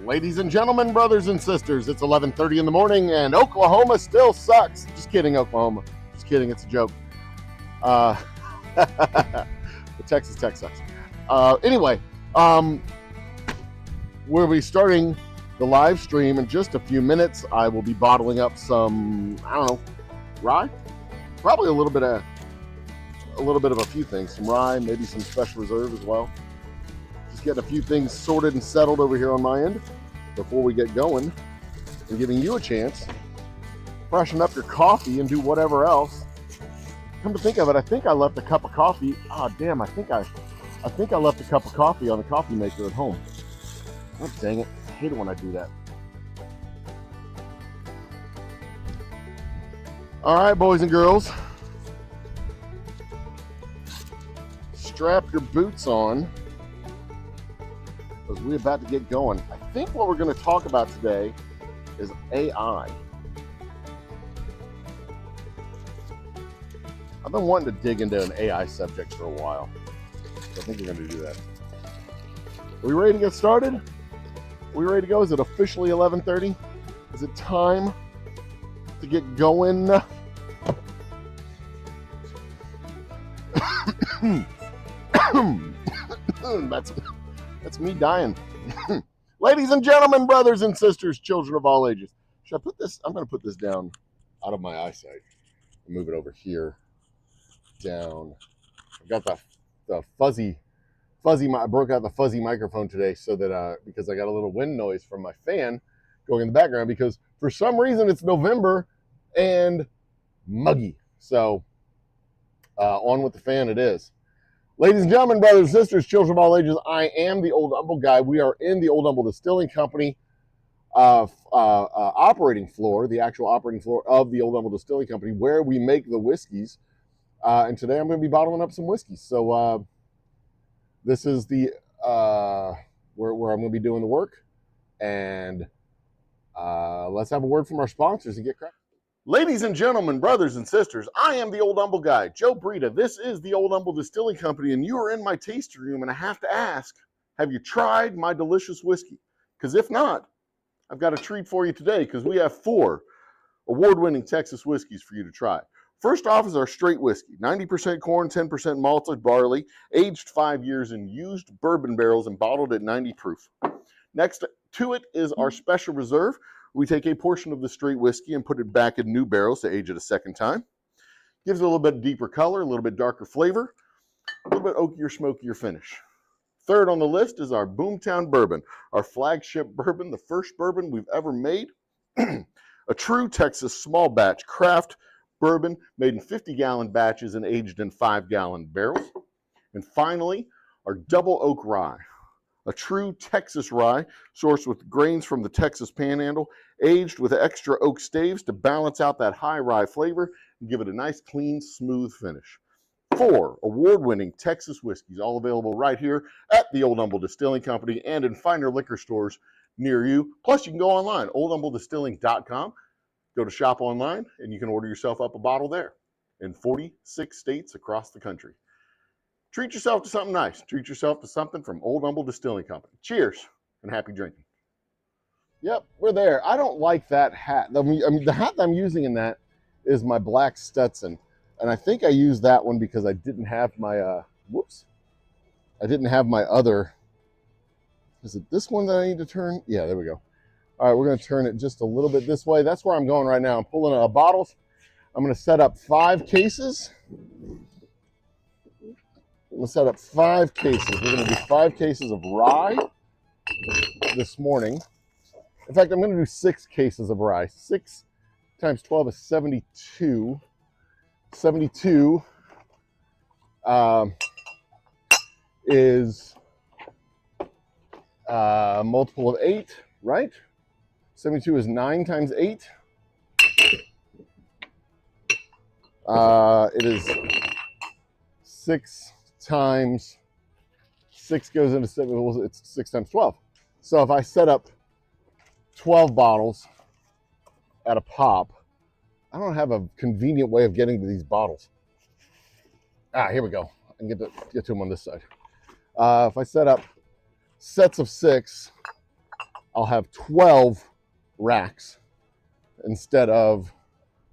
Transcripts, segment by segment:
Ladies and gentlemen, brothers and sisters, it's 11:30 in the morning and Oklahoma still sucks. Just kidding, Oklahoma. Just kidding, it's a joke. The Texas Tech sucks. Anyway, we'll be starting the live stream in just a few minutes. I will be bottling up some, I don't know, rye? Probably a little bit of a few things. Some rye, maybe some special reserve as well. Just getting a few things sorted and settled over here on my end before we get going, and giving you a chance to freshen up your coffee and do whatever else. Come to think of it, I think I left a cup of coffee. Ah, damn! I think I left a cup of coffee on the coffee maker at home. Oh, dang it! I hate it when I do that. All right, boys and girls, strap your boots on, because we're about to get going. I think what we're going to talk about today is AI. I've been wanting to dig into an AI subject for a while, so I think we're going to do that. Are we ready to get started? Are we ready to go? Is it officially 11:30? Is it time to get going? That's me dying. Ladies and gentlemen, brothers and sisters, children of all ages. Should I put this? I'm going to put this down out of my eyesight and move it over here. Down. I've got the fuzzy. I broke out the fuzzy microphone today so that because I got a little wind noise from my fan going in the background, because for some reason it's November and muggy. So on with the fan it is. Ladies and gentlemen, brothers and sisters, children of all ages, I am the Old Humble Guy. We are in the Old Humble Distilling Company operating floor, the actual operating floor of the Old Humble Distilling Company, where we make the whiskeys. And today I'm going to be bottling up some whiskeys. So this is the where I'm going to be doing the work. And let's have a word from our sponsors and get cracking. Ladies and gentlemen, brothers and sisters, I am the Old Humble Guy, Joe Brita. This is the Old Humble Distilling Company, and you are in my tasting room, and I have to ask, have you tried my delicious whiskey? Because if not, I've got a treat for you today, because we have 4 award-winning Texas whiskeys for you to try. First off is our straight whiskey, 90% corn, 10% malted barley, aged 5 years in used bourbon barrels and bottled at 90 proof. Next to it is our special reserve. We take a portion of the straight whiskey and put it back in new barrels to age it a second time. Gives it a little bit deeper color, a little bit darker flavor, a little bit oakier, smokier finish. Third on the list is our Boomtown Bourbon, our flagship bourbon, the first bourbon we've ever made. A true Texas small batch craft bourbon made in 50-gallon batches and aged in 5-gallon barrels. And finally, our Double Oak Rye, a true Texas rye sourced with grains from the Texas Panhandle, aged with extra oak staves to balance out that high rye flavor and give it a nice, clean, smooth finish. 4 award-winning Texas whiskeys, all available right here at the Old Humble Distilling Company and in finer liquor stores near you. Plus, you can go online, oldhumbledistilling.com. Go to shop online, and you can order yourself up a bottle there in 46 states across the country. Treat yourself to something nice. Treat yourself to something from Old Humble Distilling Company. Cheers and happy drinking. Yep, we're there. I don't like that hat. I mean, the hat that I'm using in that is my black Stetson. And I think I used that one because I didn't have my, I didn't have my other, is it this one that I need to turn? Yeah, there we go. All right, we're going to turn it just a little bit this way. That's where I'm going right now. I'm pulling out bottles. I'm going to set up 5 cases. I'm going to set up 5 cases. We're going to do 5 cases of rye this morning. In fact, I'm going to do 6 cases of rye. 6 times 12 is 72. 72 is a multiple of 8, right? 72 is 9 times 8. It is 6 times 6 goes into 7. It's 6 times 12. So if I set up 12 bottles at a pop, I don't have a convenient way of getting to these bottles. Here we go. I can get to them on this side. If I set up sets of 6, I'll have 12 racks instead of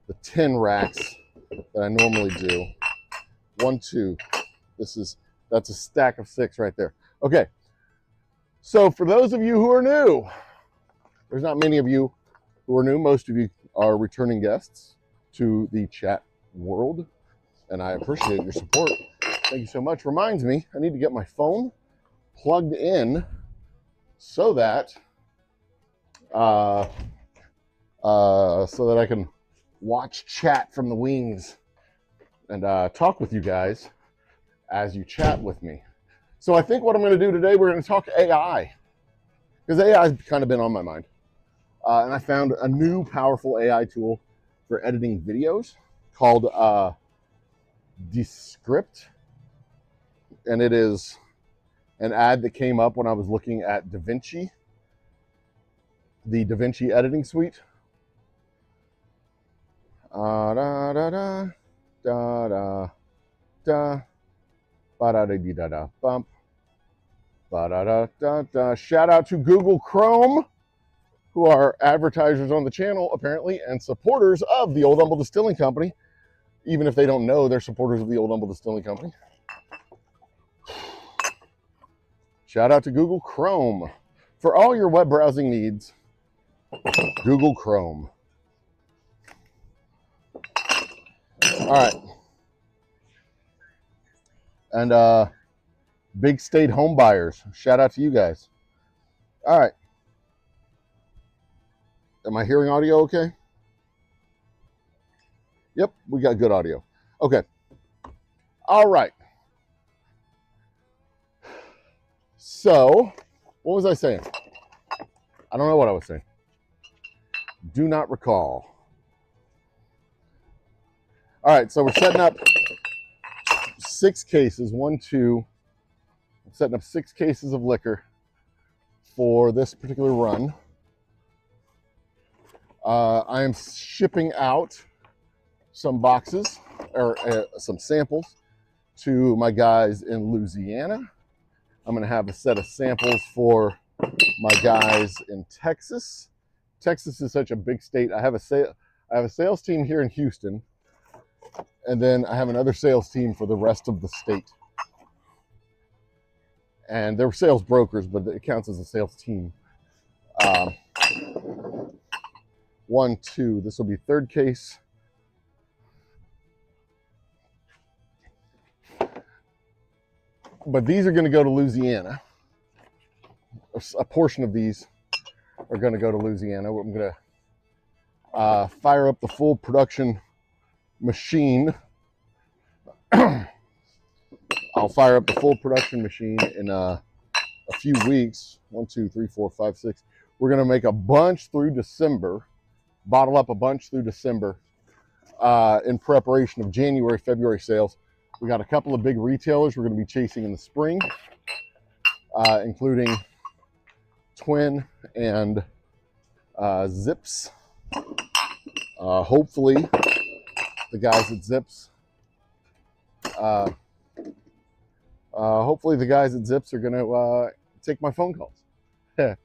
the 10 racks that I normally do. 1, 2. That's a stack of 6 right there. Okay. So for those of you who are new, there's not many of you who are new. Most of you are returning guests to the chat world, and I appreciate your support. Thank you so much. Reminds me, I need to get my phone plugged in so that I can watch chat from the wings and talk with you guys as you chat with me. So I think what I'm going to do today, we're going to talk AI, because AI has kind of been on my mind. And I found a new powerful AI tool for editing videos called Descript. And it is an ad that came up when I was looking at DaVinci, the DaVinci editing suite. Da da da da da da ba da da da da bump ba da da da da. Shout out to Google Chrome, who are advertisers on the channel apparently and supporters of the Old Humble Distilling Company, even if they don't know they're supporters of the Old Humble Distilling Company. Shout out to Google Chrome for all your web browsing needs. Google Chrome. All right. And big state home buyers. Shout out to you guys. All right. Am I hearing audio okay? Yep, we got good audio. Okay. All right. So, what was I saying? I don't know what I was saying. Do not recall. All right, so we're setting up 6 cases. 1, 2. I'm setting up 6 cases of liquor for this particular run. I am shipping out some boxes or some samples to my guys in Louisiana. I'm going to have a set of samples for my guys in Texas. Texas is such a big state. I have a sales team here in Houston, and then I have another sales team for the rest of the state. And they're sales brokers, but it counts as a sales team. 1, 2. This will be 3rd case. But these are going to go to Louisiana. A portion of these are going to go to Louisiana. I'm going to fire up the full production machine. I'll fire up the full production machine in a few weeks. 1, 2, 3, 4, 5, 6. We're going to make a bunch through December, bottle up a bunch through December in preparation of January, February sales. We got a couple of big retailers we're going to be chasing in the spring, including Twin and Zips. Hopefully, the guys at Zips. Hopefully, the guys at Zips are going to take my phone calls. And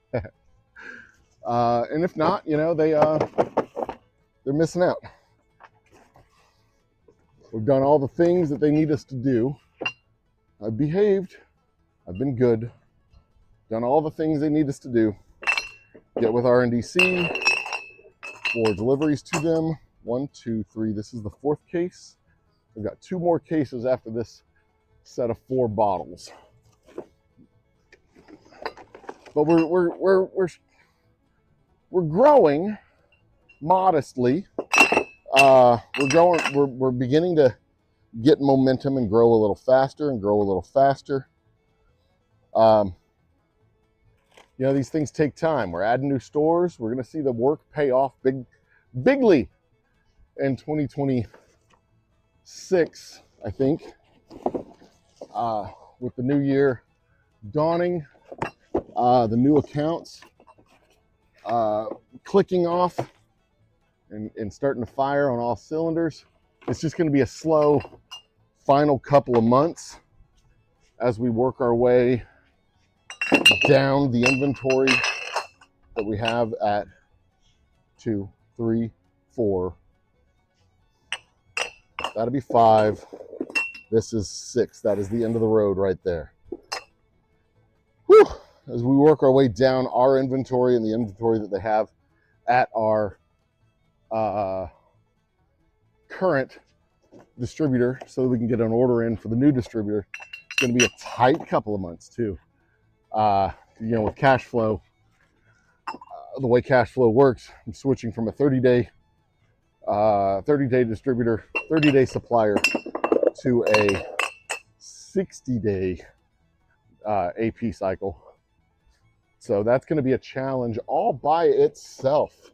if not, you know, they're missing out. We've done all the things that they need us to do. I've behaved. I've been good. Done all the things they need us to do. Get with RNDC for deliveries to them. 1, 2, 3. This is the 4th case. We've got 2 more cases after this set of 4 bottles. But we're growing modestly. We're beginning to get momentum and grow a little faster and grow a little faster. You know, these things take time. We're adding new stores. We're going to see the work pay off bigly in 2026, I think, with the new year dawning, the new accounts clicking off and starting to fire on all cylinders. It's just going to be a slow final couple of months as we work our way down the inventory that we have at 2, 3, 4. That'll be 5. This is 6. That is the end of the road right there. Whew. As we work our way down our inventory and the inventory that they have at our current distributor, so that we can get an order in for the new distributor. It's going to be a tight couple of months too. With cash flow, the way cash flow works, I'm switching from a 30-day distributor, 30-day supplier to a 60-day AP cycle. So that's going to be a challenge all by itself,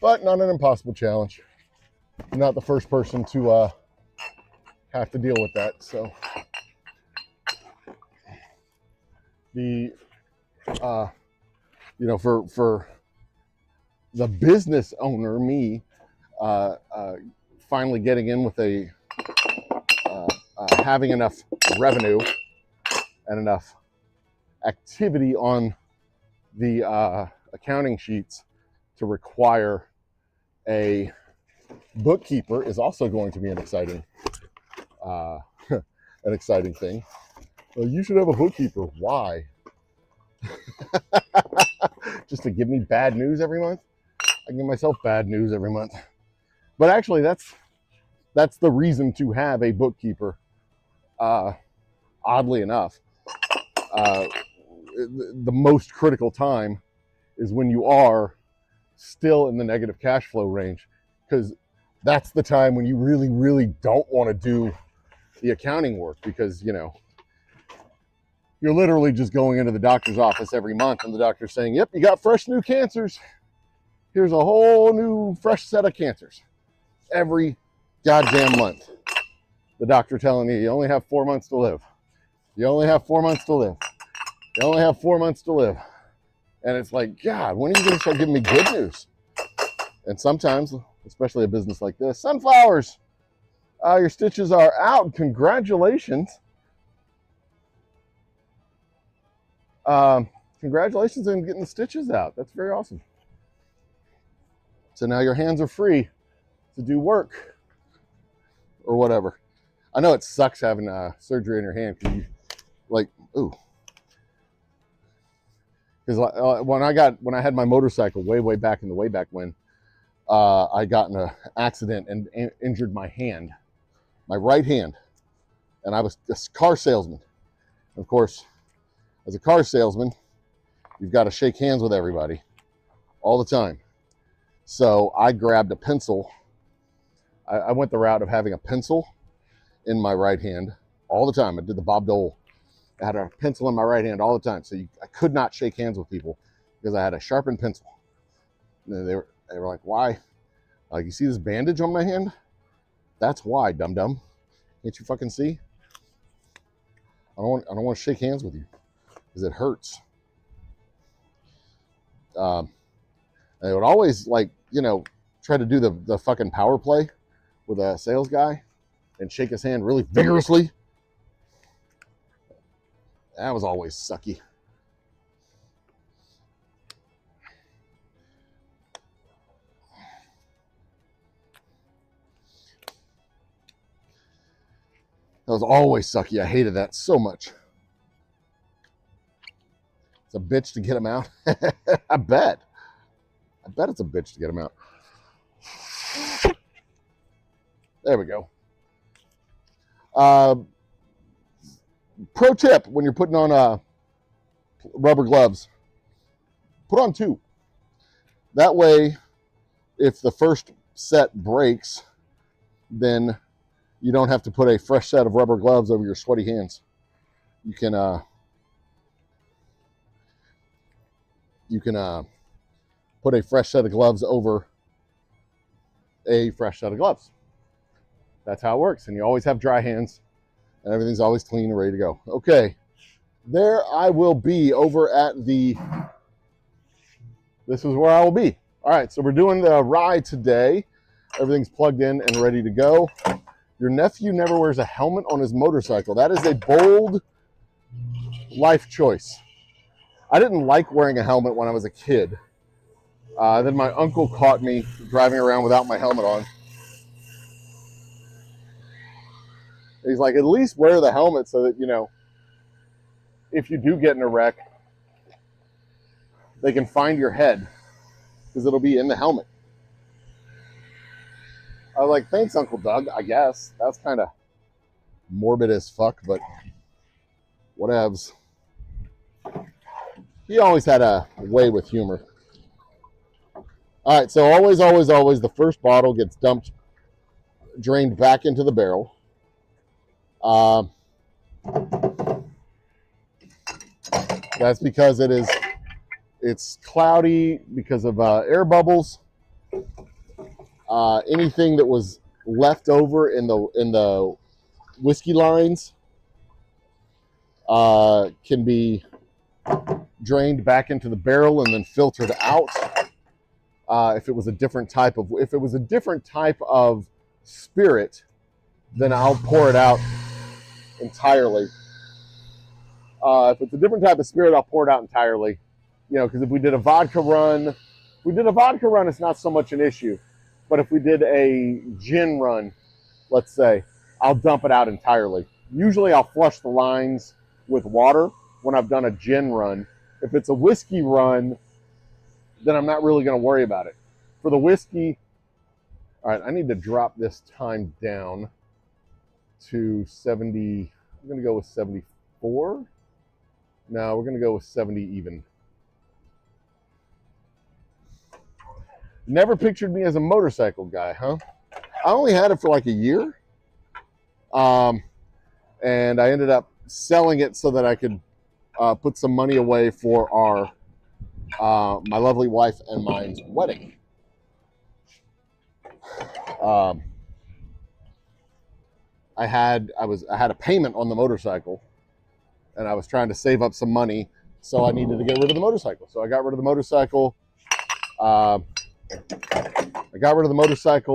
but not an impossible challenge. I'm not the first person to have to deal with that. So for the business owner, me, finally getting in with having enough revenue and enough activity on the accounting sheets to require a bookkeeper is also going to be an exciting thing. Well, you should have a bookkeeper. Why? Just to give me bad news every month? I give myself bad news every month. But actually, that's the reason to have a bookkeeper. Oddly enough, the most critical time is when you are still in the negative cash flow range, because that's the time when you really, really don't want to do the accounting work, because you're literally just going into the doctor's office every month and the doctor's saying, yep, you got fresh new cancers. Here's a whole new fresh set of cancers every goddamn month. The doctor telling you only have 4 months to live. You only have 4 months to live. You only have 4 months to live. And it's like, God, when are you going to start giving me good news? And sometimes, especially a business like this, sunflowers, your stitches are out. Congratulations. Congratulations on getting the stitches out. That's very awesome. So now your hands are free to do work or whatever. I know it sucks having surgery in your hand, because you because when I had my motorcycle way back in the way back when, I got in an accident and injured my hand, my right hand, and I was a car salesman. Of course, as a car salesman, you've got to shake hands with everybody all the time. So I grabbed a pencil. I went the route of having a pencil in my right hand all the time. I did the Bob Dole. I had a pencil in my right hand all the time. So I could not shake hands with people because I had a sharpened pencil. And they were like, why? Like, you see this bandage on my hand? That's why, dum-dum. Can't you fucking see? I don't want to shake hands with you because it hurts. They would always try to do the fucking power play with a sales guy and shake his hand really vigorously. That was always sucky. That was always sucky. I hated that so much. It's a bitch to get them out. I bet it's a bitch to get them out. There we go. Pro tip, when you're putting on rubber gloves, put on 2. That way, if the first set breaks, then you don't have to put a fresh set of rubber gloves over your sweaty hands. You can put a fresh set of gloves over a fresh set of gloves. That's how it works. And you always have dry hands and everything's always clean and ready to go. Okay, there I will be over at this is where I will be. All right, so we're doing the ride today. Everything's plugged in and ready to go. Your nephew never wears a helmet on his motorcycle. That is a bold life choice. I didn't like wearing a helmet when I was a kid. Then my uncle caught me driving around without my helmet on. He's like, at least wear the helmet so that, you know, if you do get in a wreck, they can find your head because it'll be in the helmet. I was like, thanks, Uncle Doug, I guess. That's kind of morbid as fuck, but whatevs. He always had a way with humor. All right, so always, always, always, the first bottle gets dumped, drained back into the barrel. That's because it's cloudy because of air bubbles. Anything that was left over in the whiskey lines can be drained back into the barrel and then filtered out. If it was a different type of spirit, then I'll pour it out entirely. If it's a different type of spirit, I'll pour it out entirely. You know, because if we did a vodka run, it's not so much an issue. But if we did a gin run, let's say, I'll dump it out entirely. Usually I'll flush the lines with water when I've done a gin run. If it's a whiskey run, then I'm not really going to worry about it. For the whiskey, all right, I need to drop this time down to 70. I'm going to go with 74. No, we're going to go with 70 even. Never pictured me as a motorcycle guy, huh? I only had it for like a year. And I ended up selling it so that I could put some money away for our my lovely wife and mine's wedding. I had a payment on the motorcycle, and I was trying to save up some money, so I needed to get rid of the motorcycle. So I got rid of the motorcycle.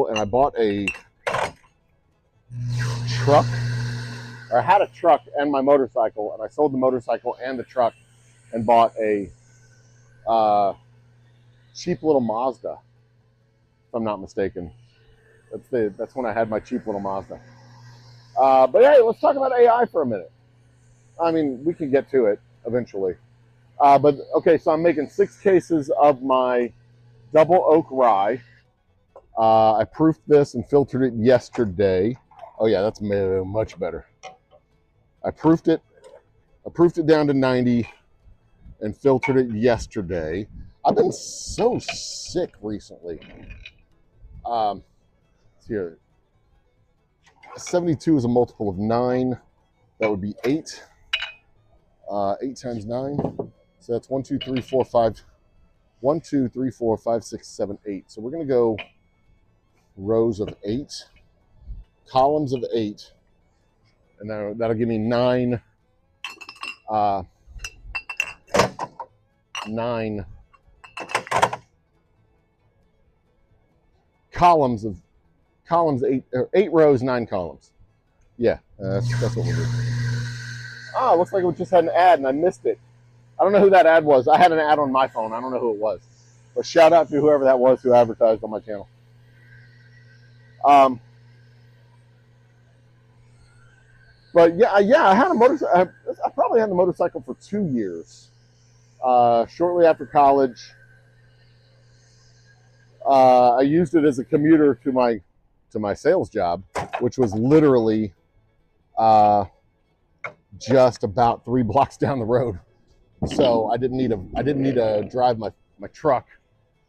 And I bought a truck. Or I had a truck and my motorcycle, and I sold the motorcycle and the truck and bought a cheap little Mazda, if I'm not mistaken. That's when I had my cheap little Mazda. But hey, let's talk about AI for a minute. I mean, we can get to it eventually. But okay, so I'm making 6 cases of my double oak rye. I proofed this and filtered it yesterday. Oh yeah, that's much better. I proofed it down to 90 and filtered it yesterday. I've been so sick recently. Here, 72 is a multiple of 9. That would be 8. 8 times 9. So that's 1, 2, 3, 4, 5. 1, 2, 3, 4, 5, 6, 7, 8. So we're going to go rows of 8, columns of 8, and that'll give me 9. 9 columns 8 rows, 9 columns. Yeah, that's what we'll do. Oh, looks like we just had an ad and I missed it. I don't know who that ad was. I had an ad on my phone. I don't know who it was. But shout out to whoever that was who advertised on my channel. But yeah, I had a motorcycle. I probably had the motorcycle for 2 years. Shortly after college, I used it as a commuter to my sales job, which was literally just about 3 blocks down the road. So I didn't need to drive my truck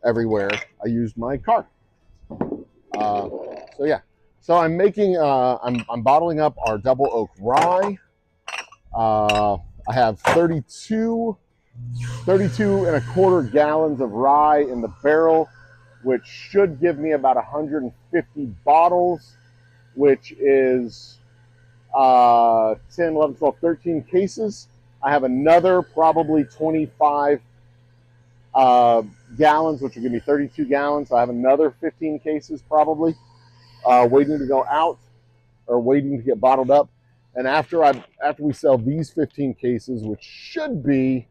everywhere. I used my car. So yeah. So I'm making I'm bottling up our double oak rye. I have 32 and a quarter gallons of rye in the barrel, which should give me about 150 bottles, which is 10, 11, 12, 13 cases. I have another probably 25 gallons, which will give me 32 gallons. So I have another 15 cases probably waiting to go out or waiting to get bottled up. And after we sell these 15 cases, which should be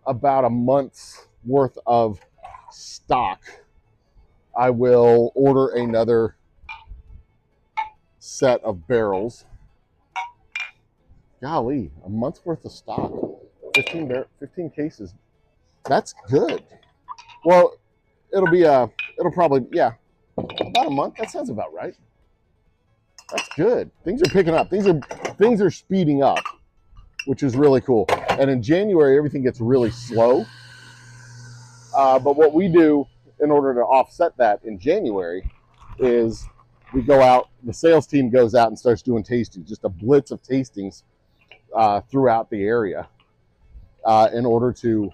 about a month's worth of stock, I will order another set of barrels. Golly, a month's worth of stock, 15 cases. That's good. Well, it'll probably, yeah, about a month. That sounds about right. That's good. Things are picking up. Things are speeding up, which is really cool. And in January, everything gets really slow. But what we do in order to offset that in January is we go out, the sales team goes out and starts doing tastings, just a blitz of tastings throughout the area in order to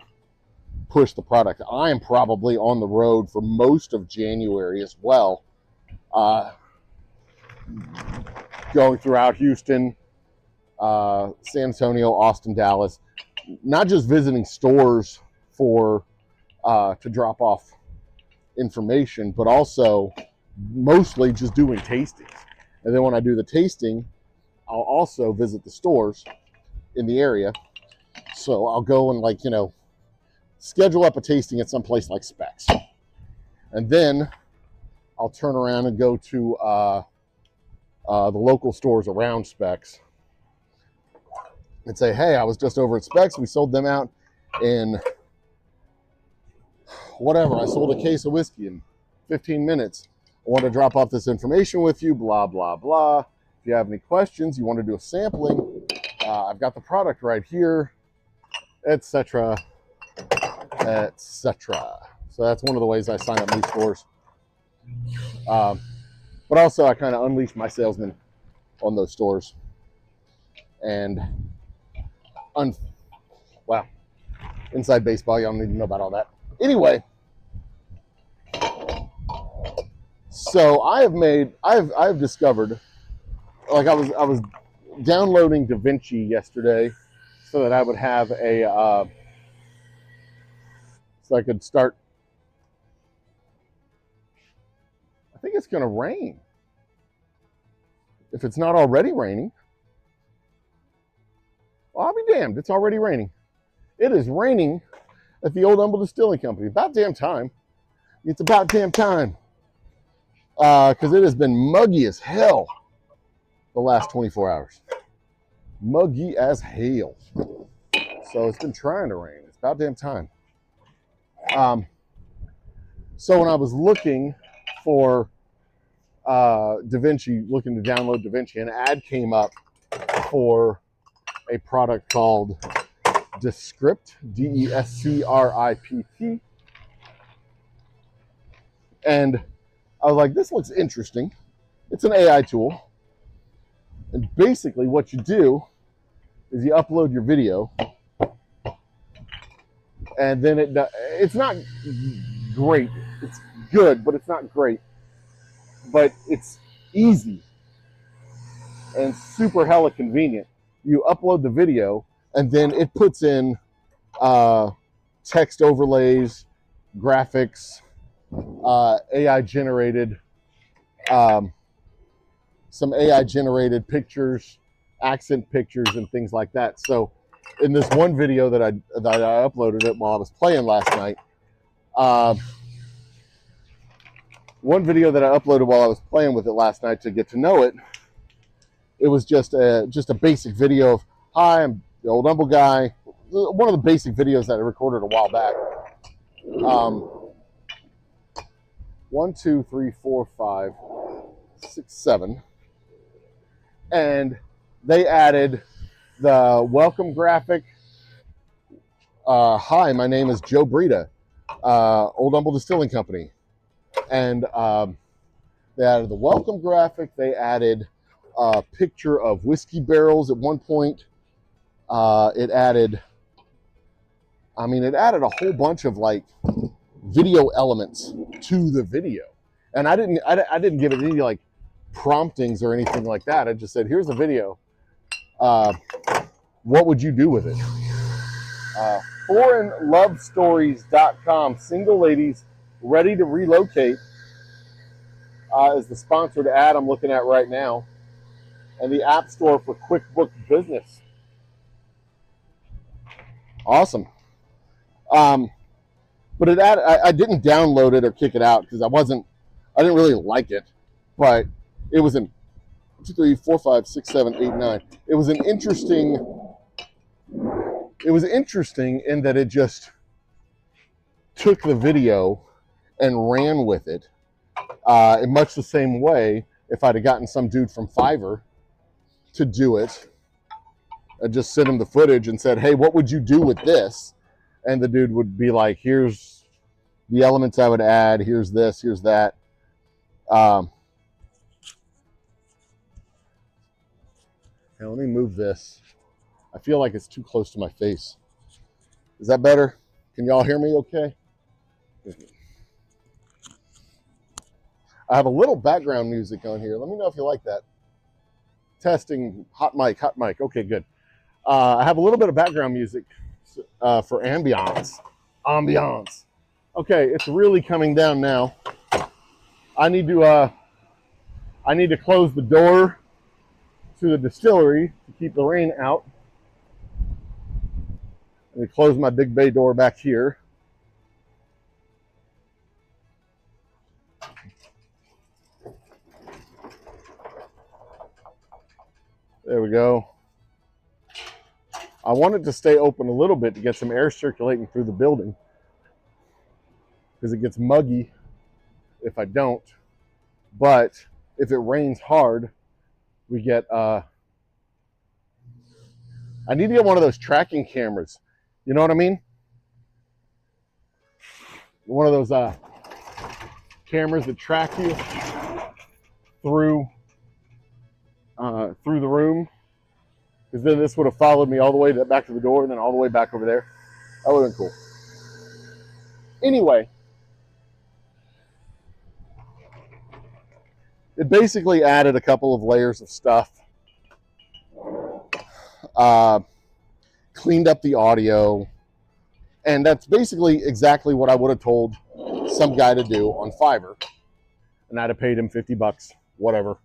push the product. I am probably on the road for most of January as well, going throughout Houston, San Antonio, Austin, Dallas, not just visiting stores for to drop off information, but also mostly just doing tastings. And then when I do the tasting, I'll also visit the stores in the area. So I'll go and, like, schedule up a tasting at some place like Specs. And then I'll turn around and go to the local stores around Specs and say, hey, I was just over at Specs. We sold them out in whatever. I sold a case of whiskey in 15 minutes. I want to drop off this information with you, blah, blah, blah. If you have any questions, you want to do a sampling, I've got the product right here, etc., etc. So that's one of the ways I sign up new stores. But also I kind of unleash my salesmen on those stores. And, wow, inside baseball, y'all need to know about all that. Anyway, so I've discovered, like, I was downloading DaVinci yesterday so that I would have so I could start. I think it's going to rain. If it's not already raining, well, I'll be damned. It's already raining. It is raining at the Old Humble Distilling Company. About damn time. It's about damn time. Because it has been muggy as hell the last 24 hours. Muggy as hell. So it's been trying to rain. It's about damn time. So when I was looking for DaVinci, looking to download DaVinci, an ad came up for a product called Descript, Descript. And I was like, this looks interesting. It's an AI tool. And basically what you do is you upload your video, and then it's not great. It's good, but it's not great. But it's easy and super hella convenient. You upload the video, and then it puts in text overlays, graphics, AI generated, some AI generated pictures, accent pictures, and things like that. So in this one video that I uploaded it while I was playing last night, one video that I uploaded while I was playing with it last night to get to know it, it was just a basic video of, hi, I'm the Old Humble guy. One of the basic videos that I recorded a while back. 1, 2, 3, 4, 5, 6, 7. And they added the welcome graphic. Hi, my name is Joe Brita, Old Humble Distilling Company. And they added the welcome graphic. They added a picture of whiskey barrels at one point. It added a whole bunch of, like, video elements to the video. And I didn't give it any, like, promptings or anything like that. I just said, here's the video. What would you do with it? foreignlovestories.com, single ladies ready to relocate, is the sponsored ad I'm looking at right now, and the app store for QuickBook Business. Awesome. But I didn't download it or kick it out because I didn't really like it. But it was an 2, 3, 4, 5, 6, 7, 8, 9. It was interesting in that it just took the video and ran with it in much the same way if I'd have gotten some dude from Fiverr to do it. I just sent him the footage and said, hey, what would you do with this? And the dude would be like, here's the elements I would add, here's this, here's that. Now let me move this. I feel like it's too close to my face. Is that better? Can y'all hear me okay? I have a little background music on here. Let me know if you like that. Testing, hot mic. Okay, good. I have a little bit of background music for ambiance. Okay, it's really coming down now. I need to close the door to the distillery to keep the rain out. Let me close my big bay door back here. There we go. I want it to stay open a little bit to get some air circulating through the building because it gets muggy if I don't. But if it rains hard, we get, I need to get one of those tracking cameras. You know what I mean? One of those cameras that track you through the room. Because then this would have followed me all the way back to the door and then all the way back over there. That would have been cool. Anyway, it basically added a couple of layers of stuff. Cleaned up the audio. And that's basically exactly what I would have told some guy to do on Fiverr. And I'd have paid him $50, whatever.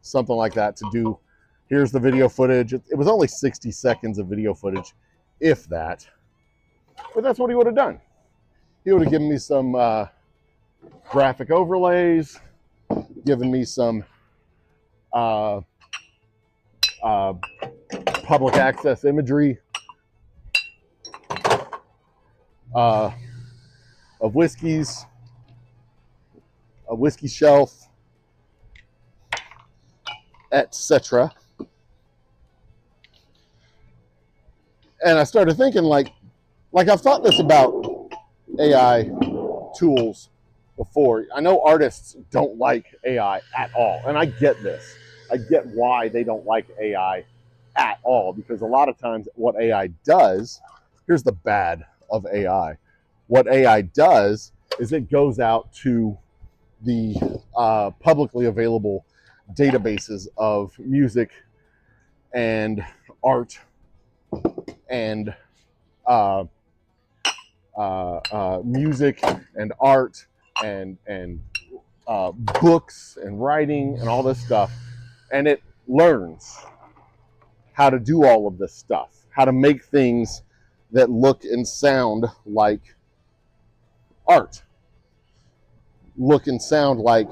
Something like that to do. Here's the video footage. It was only 60 seconds of video footage, if that. But that's what he would have done. He would have given me some graphic overlays, given me some public access imagery of whiskeys, a whiskey shelf, etc. And I started thinking, like I've thought this about AI tools before. I know artists don't like AI at all, and I get this. I get why they don't like AI at all, because a lot of times what AI does, here's the bad of AI. What AI does is it goes out to the publicly available databases of music and art and music and art and books and writing and all this stuff, and it learns how to do all of this stuff, how to make things that look and sound like art, look and sound like,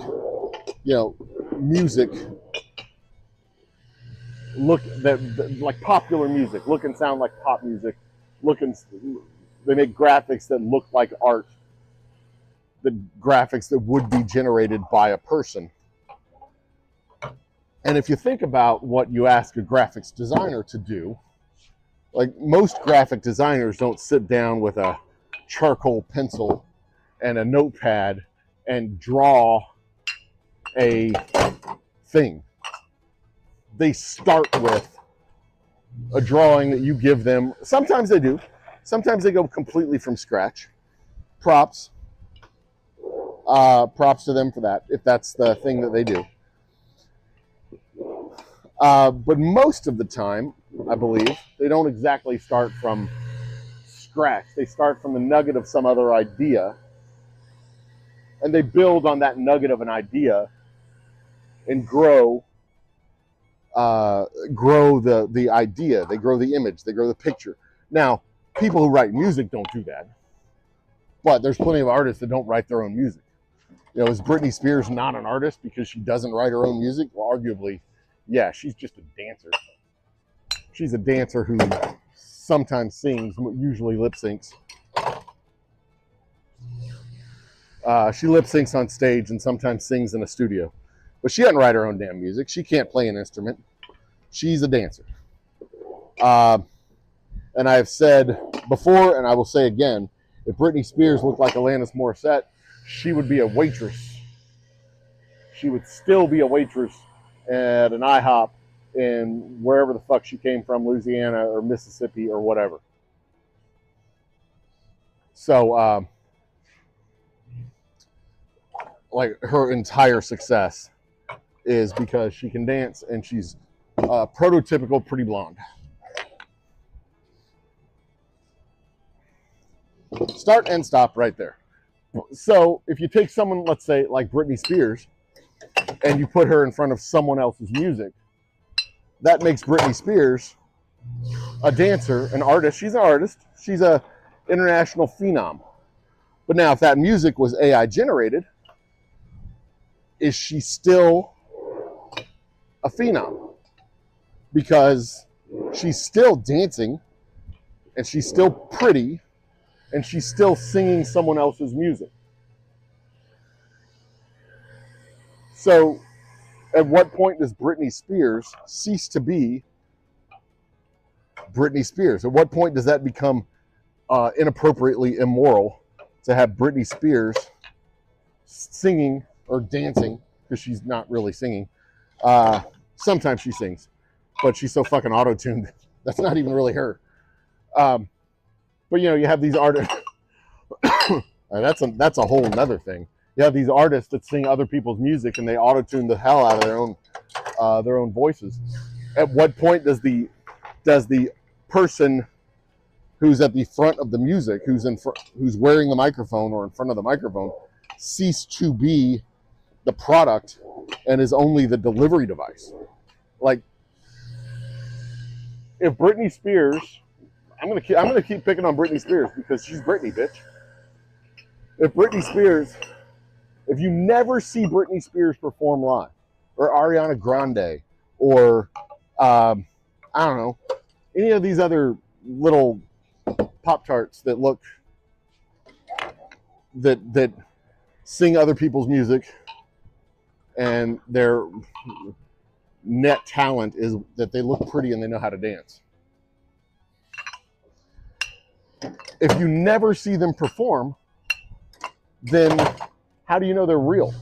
you know, music, look that like popular music, look and sound like pop music, they make graphics that look like art, the graphics that would be generated by a person. And if you think about what you ask a graphics designer to do, like most graphic designers don't sit down with a charcoal pencil and a notepad and draw a thing. They start with a drawing that you give them. Sometimes they do. Sometimes they go completely from scratch. Props to them for that, if that's the thing that they do. But most of the time, I believe, they don't exactly start from scratch. They start from the nugget of some other idea, and they build on that nugget of an idea and grow the idea. They grow the image. They grow the picture. Now, people who write music don't do that. But there's plenty of artists that don't write their own music. You know, is Britney Spears not an artist because she doesn't write her own music? Well, arguably, yeah, she's just a dancer. She's a dancer who sometimes sings, usually lip syncs. She lip syncs on stage and sometimes sings in a studio. But she doesn't write her own damn music. She can't play an instrument. She's a dancer. And I've said before, and I will say again, if Britney Spears looked like Alanis Morissette, she would be a waitress. She would still be a waitress at an IHOP in wherever the fuck she came from, Louisiana or Mississippi or whatever. So, like, her entire success is because she can dance and she's prototypical pretty blonde. Start and stop right there. So if you take someone, let's say, like Britney Spears, and you put her in front of someone else's music, that makes Britney Spears a dancer, an artist. She's an artist. She's a international phenom. But now if that music was AI generated, is she still a phenom? Because she's still dancing and she's still pretty and she's still singing someone else's music. So at what point does Britney Spears cease to be Britney Spears? At what point does that become inappropriately immoral to have Britney Spears singing or dancing, because she's not really singing. Sometimes she sings, but she's so fucking auto-tuned. That's not even really her. But you know, you have these artists. That's a whole nother thing. You have these artists that sing other people's music and they auto-tune the hell out of their own voices. At what point does the person who's at the front of the music, who's wearing the microphone or in front of the microphone, cease to be the product and is only the delivery device? Like, if Britney Spears, I'm gonna keep picking on Britney Spears because she's Britney, bitch. If you never see Britney Spears perform live, or Ariana Grande, or I don't know, any of these other little Pop-Tarts that sing other people's music, and their net talent is that they look pretty and they know how to dance. If you never see them perform, then how do you know they're real?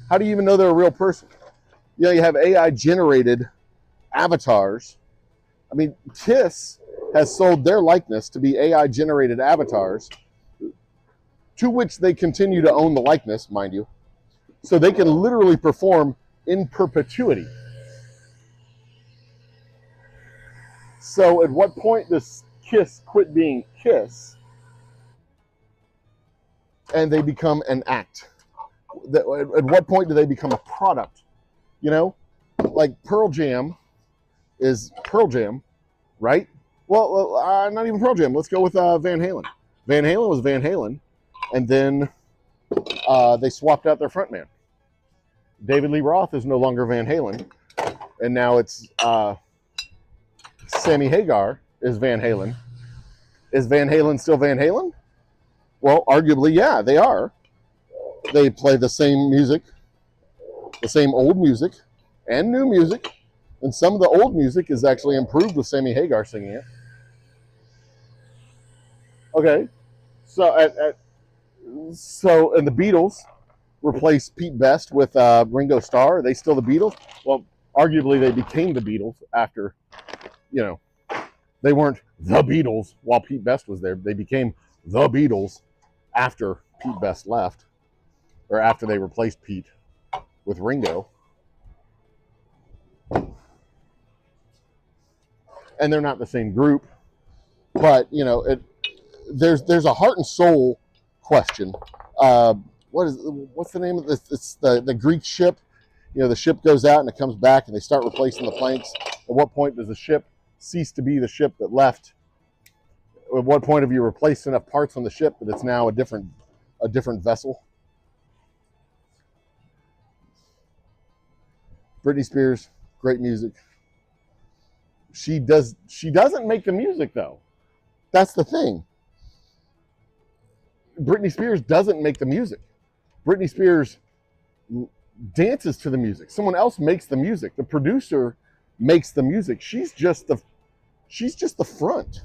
How do you even know they're a real person? You know, you have AI generated avatars. I mean, Kiss has sold their likeness to be AI generated avatars, to which they continue to own the likeness, mind you. So they can literally perform in perpetuity. So at what point does Kiss quit being Kiss and they become an act? At what point do they become a product? You know, like Pearl Jam is Pearl Jam, right? Well, not even Pearl Jam. Let's go with Van Halen. Van Halen was Van Halen, and then they swapped out their frontman. David Lee Roth is no longer Van Halen, and now it's Sammy Hagar is Van Halen. Is Van Halen still Van Halen? Well, arguably, yeah, they are. They play the same music, the same old music, and new music. And some of the old music is actually improved with Sammy Hagar singing it. Okay, so and the Beatles replaced Pete Best with Ringo Starr. Are they still the Beatles? Well, arguably they became the Beatles after, you know, they weren't the Beatles while Pete Best was there. They became the Beatles after Pete Best left, or after they replaced Pete with Ringo. And they're not the same group, but you know, there's a heart and soul question. What's the name of this? It's the Greek ship. You know, the ship goes out and it comes back, and they start replacing the planks. At what point does the ship cease to be the ship that left? At what point have you replaced enough parts on the ship that it's now a different vessel? Britney Spears, great music. She doesn't make the music though. That's the thing. Britney Spears doesn't make the music. Britney Spears dances to the music. Someone else makes the music. The producer makes the music. She's just the front.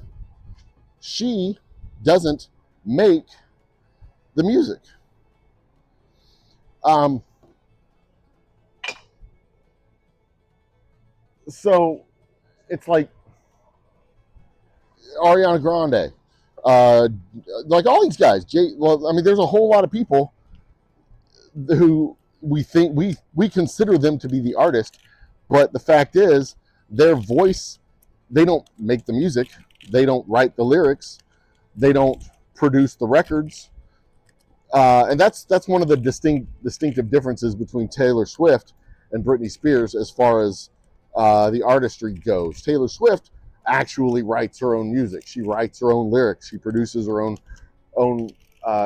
She doesn't make the music. So it's like Ariana Grande, like all these guys. Well, I mean, there's a whole lot of people who we think we consider them to be the artist, but the fact is, their voice. They don't make the music. They don't write the lyrics. They don't produce the records. And that's one of the distinctive differences between Taylor Swift and Britney Spears as far as the artistry goes. Taylor Swift actually writes her own music. She writes her own lyrics. She produces her own.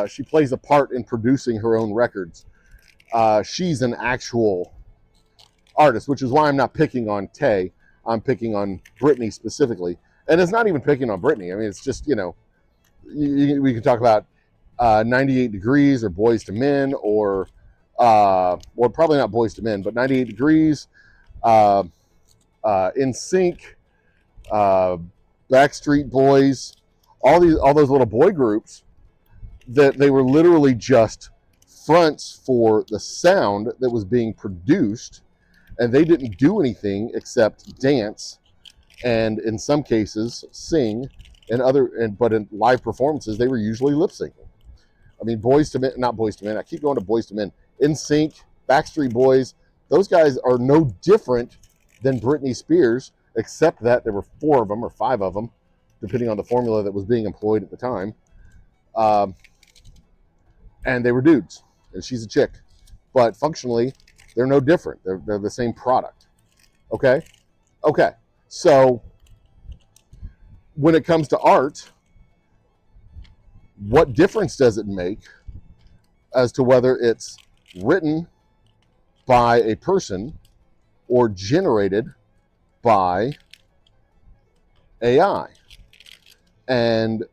She plays a part in producing her own records. She's an actual artist, which is why I'm not picking on Tay. I'm picking on Britney specifically, and it's not even picking on Britney. I mean, it's just, we can talk about 98 Degrees or Boys to Men or probably not Boys to Men, but 98 Degrees, In Sync, Backstreet Boys, all those little boy groups that they were literally just fronts for the sound that was being produced, and they didn't do anything except dance and in some cases sing, but in live performances they were usually lip syncing. I mean, not Boys to Men. I keep going to Boys to Men. In Sync, Backstreet Boys, those guys are no different than Britney Spears, except that there were 4 of them or 5 of them, depending on the formula that was being employed at the time. And they were dudes, and she's a chick. But functionally, they're no different. They're the same product. Okay? So when it comes to art, what difference does it make as to whether it's written by a person or generated by AI? And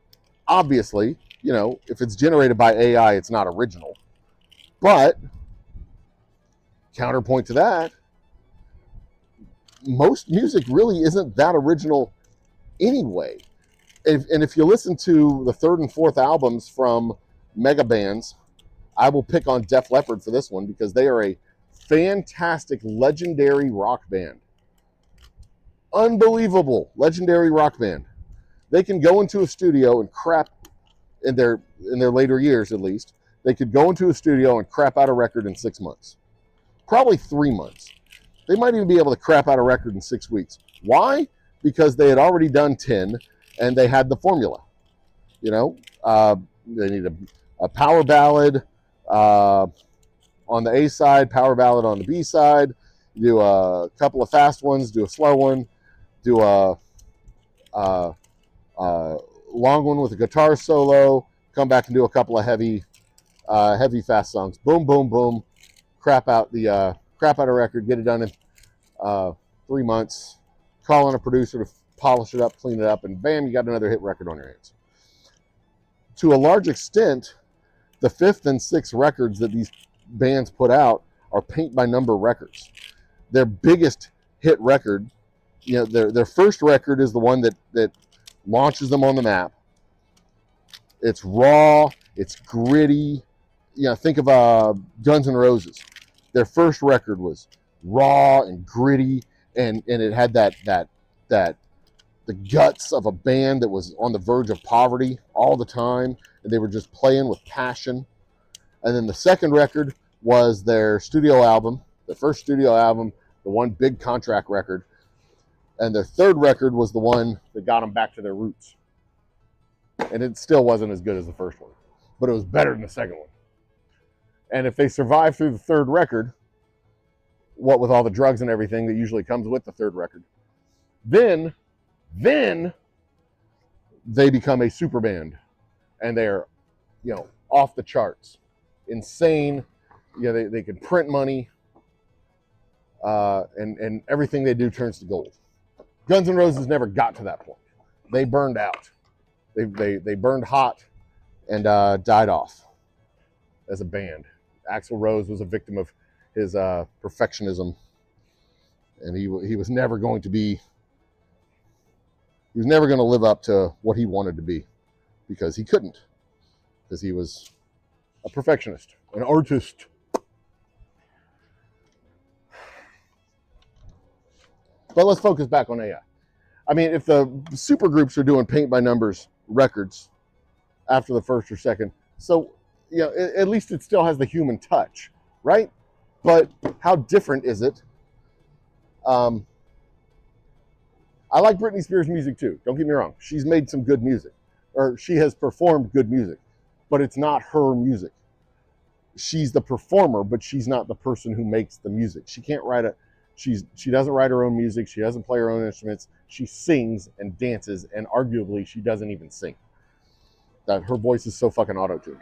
obviously, if it's generated by AI, it's not original. But counterpoint to that, most music really isn't that original anyway. If you listen to the 3rd and 4th albums from mega bands, I will pick on Def Leppard for this one because they are a fantastic, legendary rock band. Unbelievable, legendary rock band. They can go into a studio and crap, in their later years at least, they could go into a studio and crap out a record in 6 months. Probably 3 months. They might even be able to crap out a record in 6 weeks. Why? Because they had already done 10 and they had the formula. They need a power ballad on the A side, power ballad on the B side, do a couple of fast ones, do a slow one, do a long one with a guitar solo, come back and do a couple of heavy fast songs. Boom, boom, boom. Crap out a record, get it done in 3 months, call on a producer to polish it up, clean it up, and bam, you got another hit record on your hands. To a large extent, the 5th and 6th records that these bands put out are paint by number records. Their biggest hit record, their first record is the one that launches them on the map. It's raw, it's gritty. Think of Guns N' Roses. Their first record was raw and gritty, and it had that the guts of a band that was on the verge of poverty all the time, and they were just playing with passion. And then the second record was their studio album, the first studio album, the one big contract record. And their third record was the one that got them back to their roots. And it still wasn't as good as the first one, but it was better than the second one. And if they survive through the third record, what with all the drugs and everything that usually comes with the third record, then they become a super band, and they're, off the charts, insane. They can print money, and everything they do turns to gold. Guns N' Roses never got to that point. They burned out. They burned hot and died off as a band. Axl Rose was a victim of his perfectionism, and he was never going to be. He was never going to live up to what he wanted to be, because he couldn't, because he was a perfectionist, an artist. But let's focus back on AI. I mean, if the super groups are doing paint by numbers records after the first or second, so at least it still has the human touch, right? But how different is it? I like Britney Spears' music too. Don't get me wrong. She's made some good music, or she has performed good music, but it's not her music. She's the performer, but she's not the person who makes the music. She can't write she doesn't write her own music. She doesn't play her own instruments. She sings and dances, and arguably she doesn't even sing. That her voice is so fucking auto-tuned.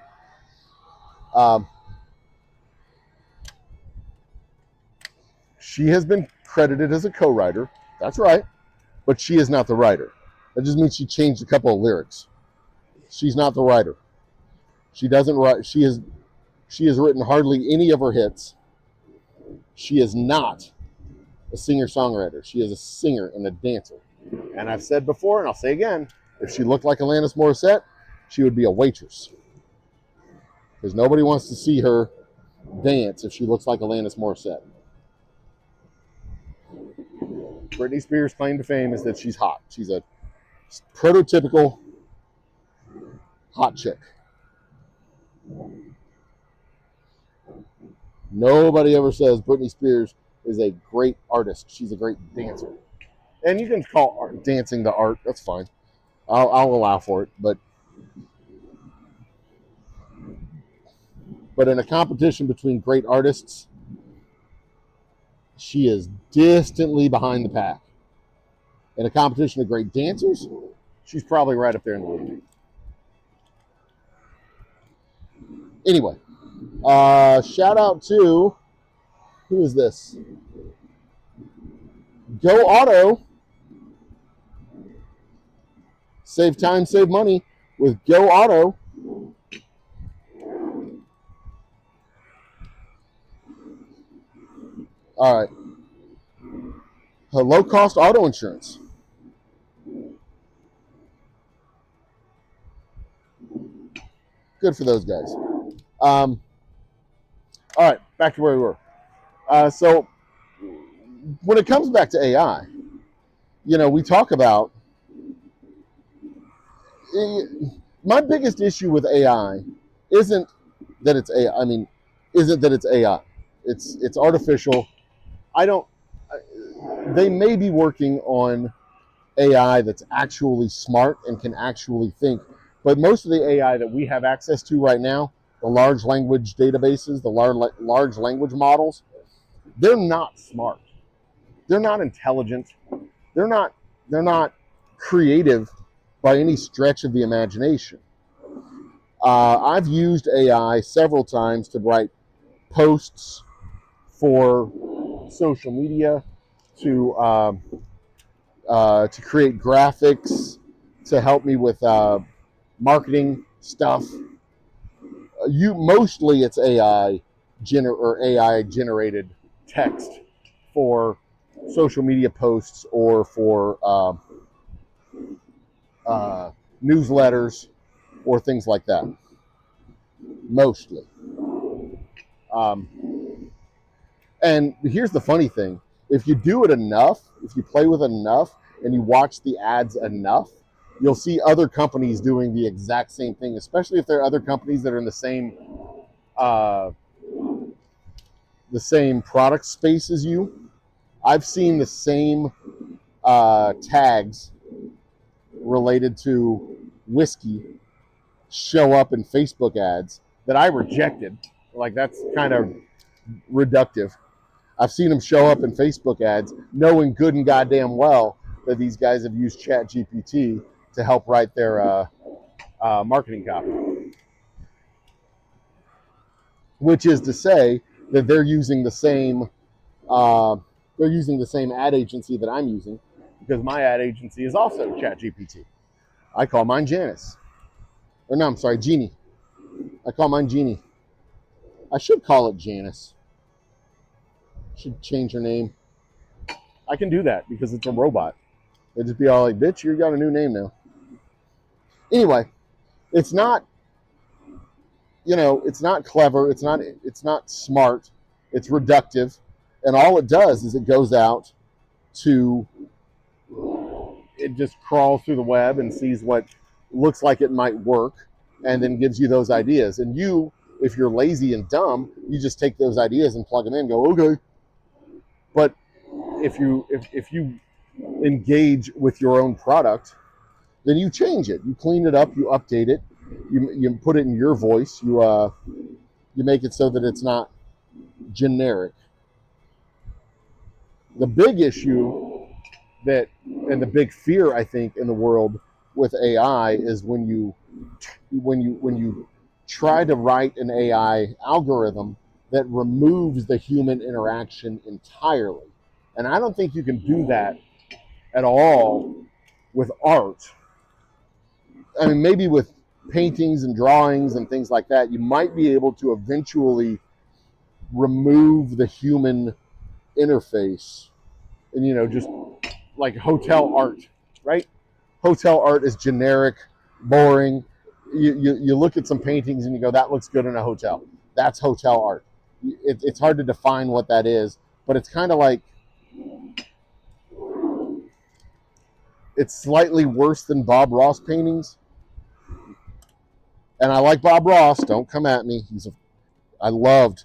She has been credited as a co-writer. That's right. But she is not the writer. That just means she changed a couple of lyrics. She's not the writer. She doesn't write. She has written hardly any of her hits. She is not a singer-songwriter. She is a singer and a dancer. And I've said before, and I'll say again, if she looked like Alanis Morissette, she would be a waitress. Because nobody wants to see her dance if she looks like Alanis Morissette. Britney Spears' claim to fame is that she's hot. She's a prototypical hot chick. Nobody ever says Britney Spears is a great artist. She's a great dancer. And you can call dancing the art. That's fine. I'll allow for it. But in a competition between great artists, she is distantly behind the pack. In a competition of great dancers, she's probably right up there in the league. Anyway, shout out to, who is this? Go Auto. Save time, save money with Go Auto. All right. Low-cost auto insurance. Good for those guys. All right, back to where we were. So when it comes back to AI, we talk about my biggest issue with AI isn't that it's AI. Isn't that it's AI. It's artificial. They may be working on AI that's actually smart and can actually think, but most of the AI that we have access to right now, the large language databases, the large language models, they're not smart. They're not intelligent. They're not creative by any stretch of the imagination. I've used AI several times to write posts for social media, to create graphics, to help me with marketing stuff. Mostly it's AI generated text for social media posts or for newsletters or things like that. Mostly. And here's the funny thing. If you do it enough, if you play with it enough, and you watch the ads enough, you'll see other companies doing the exact same thing, especially if there are other companies that are in the same product space as you. I've seen the same tags related to whiskey show up in Facebook ads that I rejected. Like, that's kind of reductive. I've seen them show up in Facebook ads knowing good and goddamn well that these guys have used ChatGPT to help write their marketing copy, which is to say that they're using the same ad agency that I'm using, because my ad agency is also ChatGPT. I call mine Janice. Or no, I'm sorry, Jeannie. I call mine Jeannie. I should call it Janice. Should change her name. I can do that because it's a robot. They'd just be all like, bitch, you got a new name now. Anyway, it's not, it's not clever. It's not smart. It's reductive. And all it does is it goes out it just crawls through the web and sees what looks like it might work and then gives you those ideas. And you, if you're lazy and dumb, you just take those ideas and plug them in and go, okay. But if you engage with your own product, then you change it. You clean it up, you update it, you put it in your voice, you make it so that it's not generic. The big issue and the big fear, I think, in the world with AI is when you try to write an AI algorithm that removes the human interaction entirely. And I don't think you can do that at all with art. I mean, maybe with paintings and drawings and things like that, you might be able to eventually remove the human interface. And, just like hotel art, right? Hotel art is generic, boring. You look at some paintings and you go, that looks good in a hotel. That's hotel art. It's hard to define what that is, but it's kind of like, it's slightly worse than Bob Ross paintings. And I like Bob Ross. Don't come at me. I loved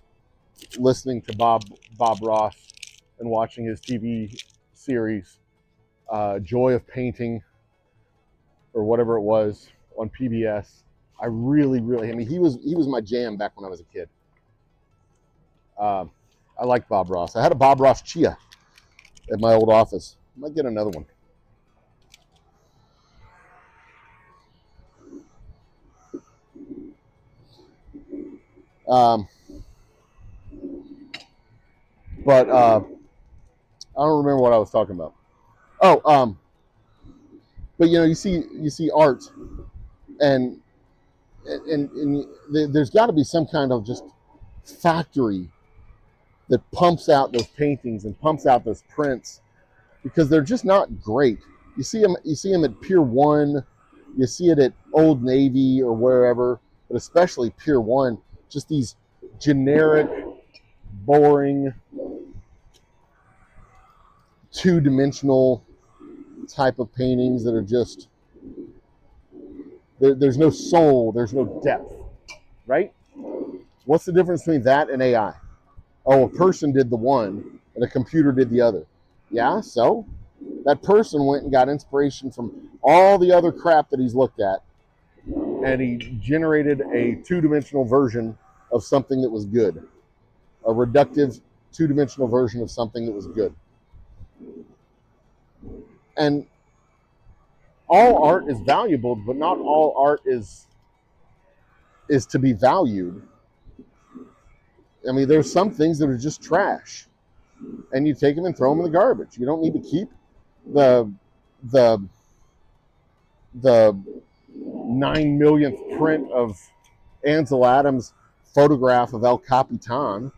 listening to Bob Ross and watching his TV series, Joy of Painting, or whatever it was on PBS. I really, I mean, he was my jam back when I was a kid. I like Bob Ross. I had a Bob Ross Chia at my old office. I might get another one. But I don't remember what I was talking about. Oh, but you see art, and there's got to be some kind of just factory that pumps out those paintings and pumps out those prints, because they're just not great. You see them at Pier 1, you see it at Old Navy or wherever, but especially Pier 1, just these generic, boring, two-dimensional type of paintings that are just, there's no soul, there's no depth, right? What's the difference between that and AI? Oh, a person did the one and a computer did the other. Yeah, so that person went and got inspiration from all the other crap that he's looked at, and he generated a two-dimensional version of something that was good, a reductive two-dimensional version of something that was good. And all art is valuable, but not all art is to be valued. I mean, there's some things that are just trash, and you take them and throw them in the garbage. You don't need to keep the 9 millionth print of Ansel Adams' photograph of El Capitan.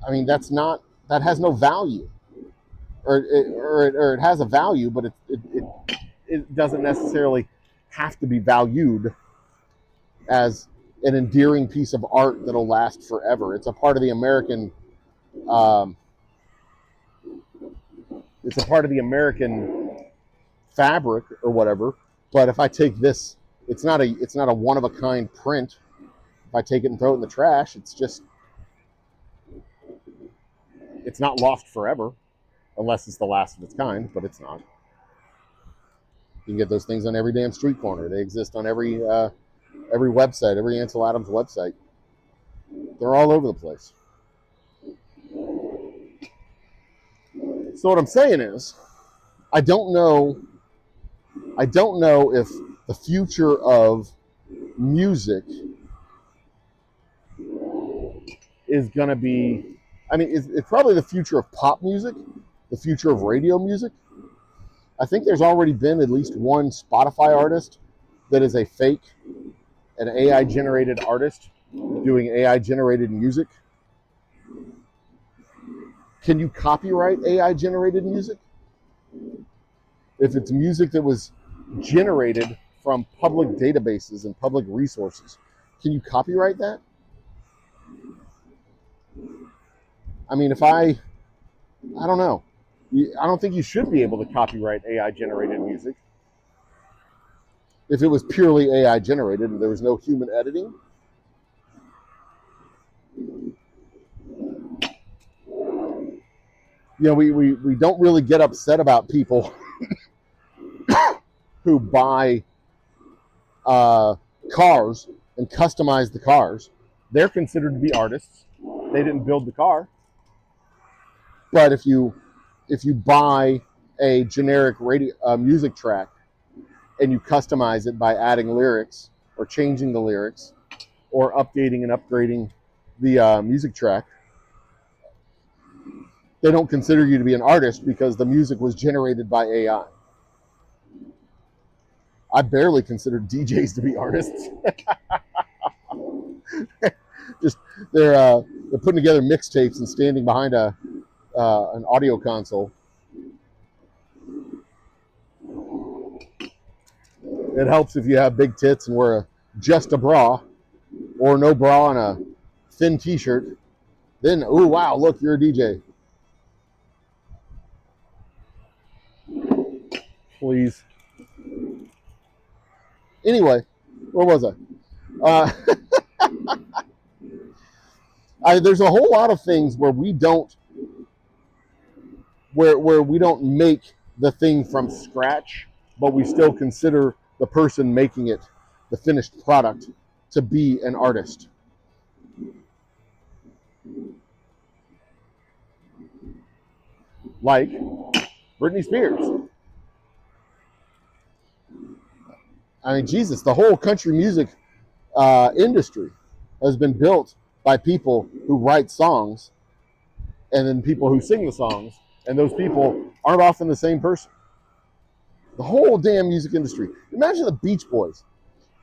I mean, that has no value, or it has a value, but it doesn't necessarily have to be valued as an endearing piece of art that'll last forever. It's a part of the American. It's a part of the American fabric or whatever. But if I take this, it's not a one of a kind print. If I take it and throw it in the trash, it's not lost forever, unless it's the last of its kind. But it's not. You can get those things on every damn street corner. They exist on every website, every Ansel Adams website. They're all over the place. So what I'm saying is, I don't know I don't know if the future of music is going to be, I mean, it's probably the future of pop music, the future of radio music. I think there's already been at least one Spotify artist that is a fake, an AI-generated artist doing AI-generated music. Can you copyright AI-generated music? If it's music that was generated from public databases and public resources, can you copyright that? I mean, I don't know. I don't think you should be able to copyright AI-generated music. If it was purely AI-generated and there was no human editing. You know, we don't really get upset about people who buy cars and customize the cars. They're considered to be artists. They didn't build the car. But if you buy a generic radio music track and you customize it by adding lyrics or changing the lyrics or updating and upgrading the music track, they don't consider you to be an artist because the music was generated by AI. I barely consider DJs to be artists. Just they're putting together mixtapes and standing behind an audio console. It helps if you have big tits and wear just a bra or no bra and a thin t-shirt. Then, oh wow, look, you're a DJ. Please. Anyway, where was I? There's a whole lot of things where we don't make the thing from scratch, but we still consider the person making it, the finished product, to be an artist. Like Britney Spears. I mean, Jesus, the whole country music industry has been built by people who write songs and then people who sing the songs, and those people aren't often the same person. The whole damn music industry. Imagine the Beach Boys.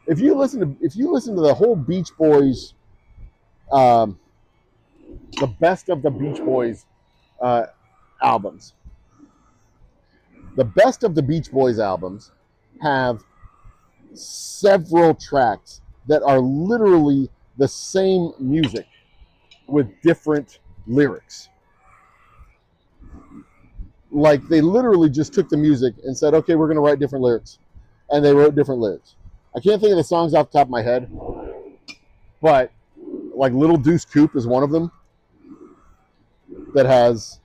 If you listen to the whole Beach Boys, the best of the Beach Boys albums. The best of the Beach Boys albums have several tracks that are literally the same music with different lyrics. Like they literally just took the music and said, okay, we're going to write different lyrics. And they wrote different lyrics. I can't think of the songs off the top of my head, but like Little Deuce Coupe is one of them that has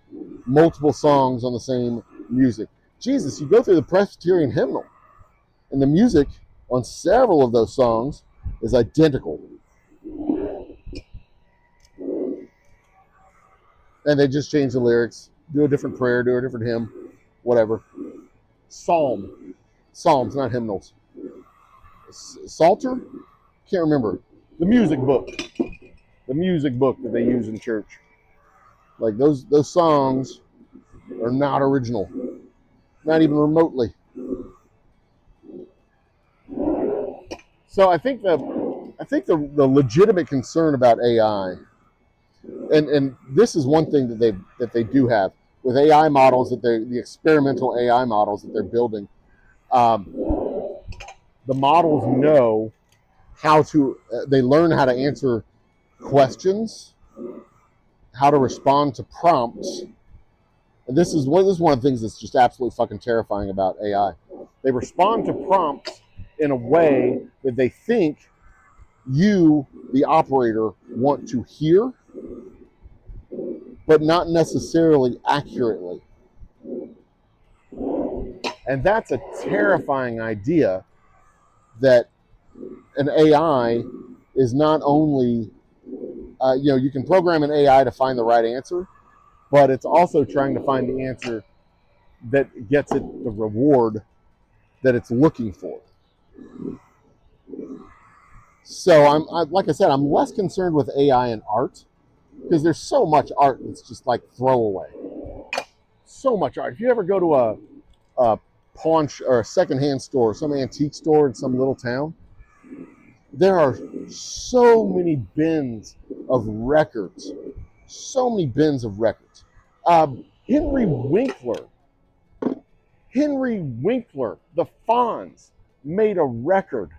multiple songs on the same music. Jesus, you go through the Presbyterian hymnal and the music on several of those songs is identical. And they just change the lyrics, do a different prayer, do a different hymn, whatever. Psalms, not hymnals. Psalter? Can't remember. The music book that they use in church. Like those songs are not original, not even remotely. So I think the legitimate concern about AI, and this is one thing that they do have with AI models, the experimental AI models that they're building. The models know how to. They learn how to answer questions, how to respond to prompts. And this is one of the things that's just absolutely fucking terrifying about AI. They respond to prompts in a way that they think you, the operator, want to hear, but not necessarily accurately. And that's a terrifying idea, that an AI is not only, you can program an AI to find the right answer, but it's also trying to find the answer that gets it the reward that it's looking for. So like I said, I'm less concerned with AI and art because there's so much art that's just like throwaway. So much art. If you ever go to a pawn or a secondhand store, some antique store in some little town, there are so many bins of records. So many bins of records. Henry Winkler, the Fonz, made a record.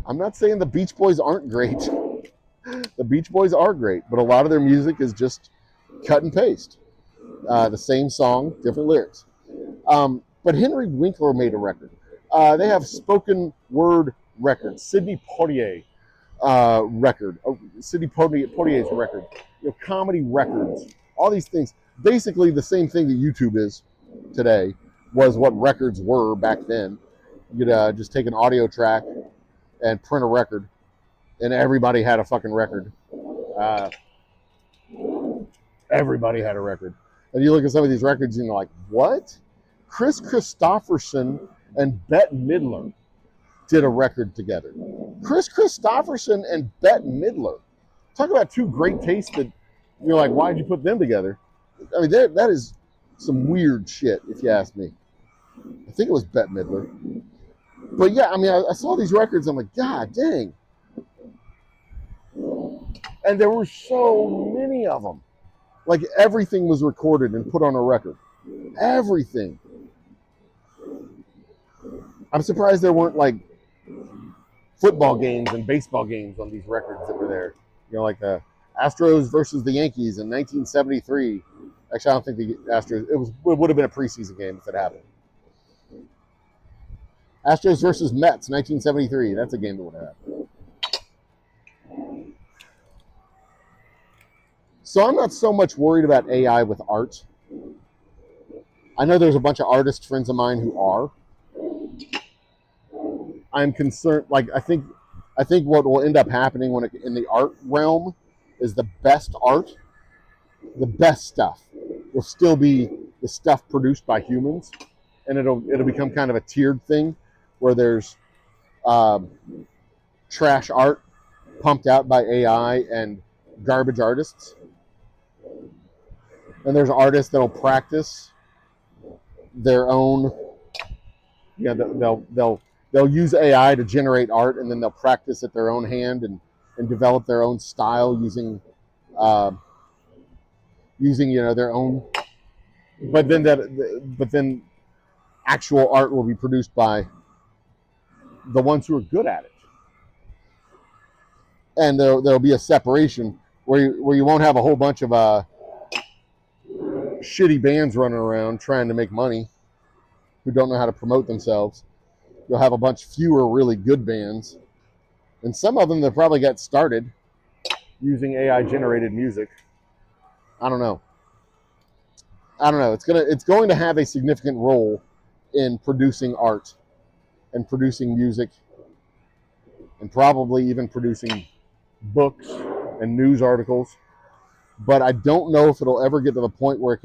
I'm not saying the Beach Boys aren't great. The Beach Boys are great, but a lot of their music is just cut and paste. The same song, different lyrics. But Henry Winkler made a record. They have spoken word records. Sidney Poitier record. Sidney Poitier's record. Comedy records. All these things. Basically the same thing that YouTube is today was what records were back then. You'd just take an audio track and print a record, and everybody had a fucking record. Everybody had a record. And you look at some of these records and you're like, what? Chris Christopherson and Bette Midler did a record together. Chris Christopherson and Bette Midler. Talk about two great tastes that you're like, why'd you put them together? I mean, that is some weird shit, if you ask me. I think it was Bette Midler. But yeah, I mean, I saw these records, I'm like, God dang. And there were so many of them. Like everything was recorded and put on a record. Everything. I'm surprised there weren't like football games and baseball games on these records that were there. Like the Astros versus the Yankees in 1973. Actually, I don't think the Astros, it would have been a preseason game if it happened. Astros versus Mets, 1973. That's a game that would have happened. So I'm not so much worried about AI with art. I know there's a bunch of artist friends of mine who are. I'm concerned, like I think what will end up happening in the art realm is the best art, the best stuff will still be the stuff produced by humans, and it'll become kind of a tiered thing where there's trash art pumped out by AI and garbage artists. And there's artists that'll practice their own. They'll use AI to generate art, and then they'll practice at their own hand and develop their own style using their own. But then actual art will be produced by the ones who are good at it, and there'll be a separation where you won't have a whole bunch of shitty bands running around trying to make money who don't know how to promote themselves. You'll have a bunch fewer really good bands, and some of them that probably got started using AI generated music. I don't know. It's going to have a significant role in producing art and producing music and probably even producing books and news articles. But I don't know if it'll ever get to the point where it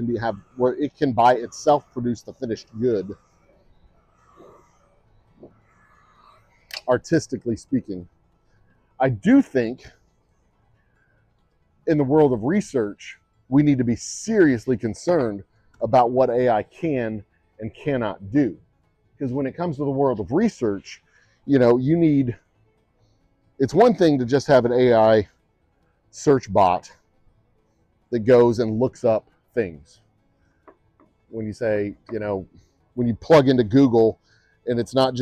can by itself produce the finished good, artistically speaking. I do think in the world of research, we need to be seriously concerned about what AI can and cannot do. Because when it comes to the world of research, it's one thing to just have an AI search bot that goes and looks up things. When you say, when you plug into Google and it's not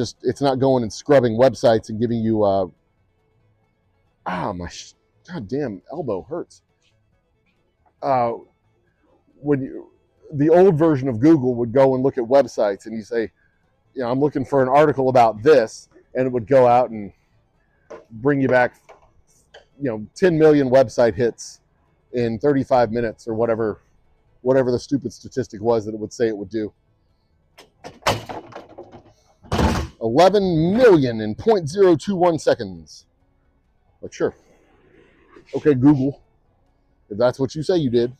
going and scrubbing websites and giving you, my goddamn elbow hurts. The old version of Google would go and look at websites and you say, I'm looking for an article about this, and it would go out and bring you back, 10 million website hits in 35 minutes or whatever the stupid statistic was that it would say it would do. 11 million in 0.021 seconds. Like, sure. Okay, Google. If that's what you say you did.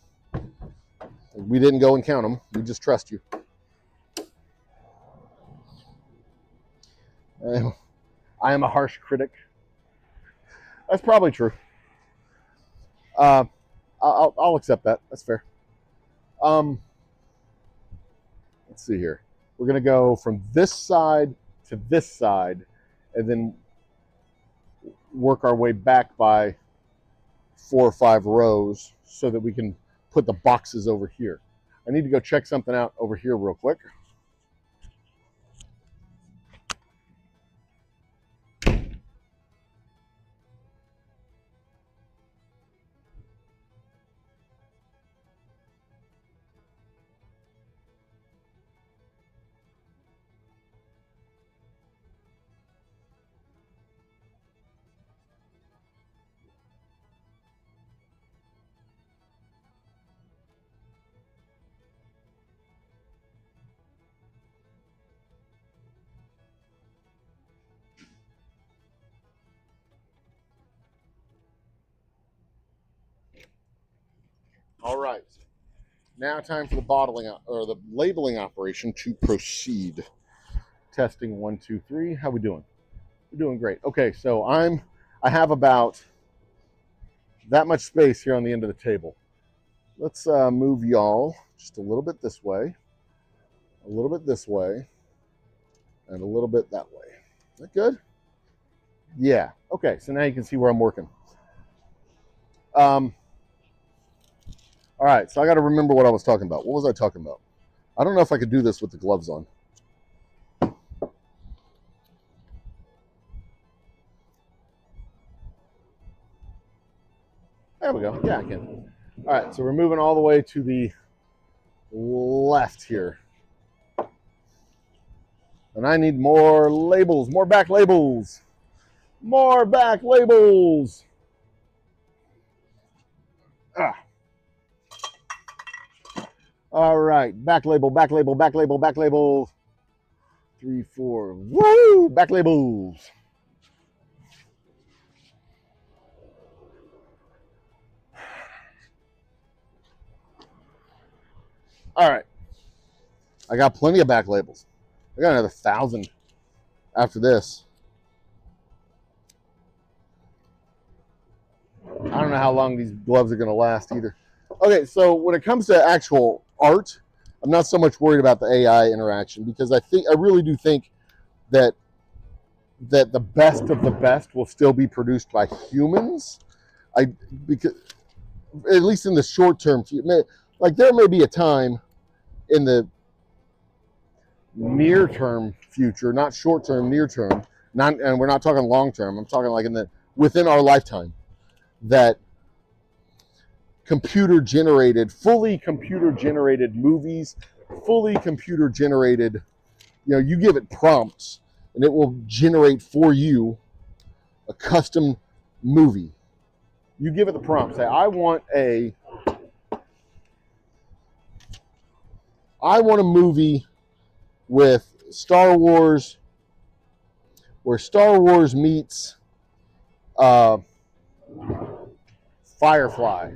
We didn't go and count them. We just trust you. I am a harsh critic. That's probably true. I'll accept that. That's fair. Let's see here. We're going to go from this side to this side and then work our way back by 4 or 5 rows so that we can put the boxes over here. I need to go check something out over here real quick. All right. Now time for the bottling or the labeling operation to proceed. Testing 1, 2, 3. How we doing? We're doing great. Okay, so I have about that much space here on the end of the table. Let's move y'all just a little bit this way, a little bit this way, and a little bit that way. Is that good? Yeah. Okay, so now you can see where I'm working. All right, so I got to remember what I was talking about. What was I talking about? I don't know if I could do this with the gloves on. There we go. Yeah, I can. All right, so we're moving all the way to the left here. And I need more labels, more back labels. More back labels. Ah. All right, back label, back label, back label, back label. 3, 4. Woo! Back labels. All right. I got plenty of back labels. I got another 1,000 after this. I don't know how long these gloves are going to last either. Okay, so when it comes to actual art, I'm not so much worried about the AI interaction because I really do think that the best of the best will still be produced by humans. Because at least in the short term, like there may be a time in the near term future, not short term, near term, and we're not talking long term. I'm talking like within our lifetime, that fully computer generated movies, fully computer generated, you give it prompts and it will generate for you a custom movie. You give it the prompt, say, I want a movie with Star Wars, where Star Wars meets Firefly,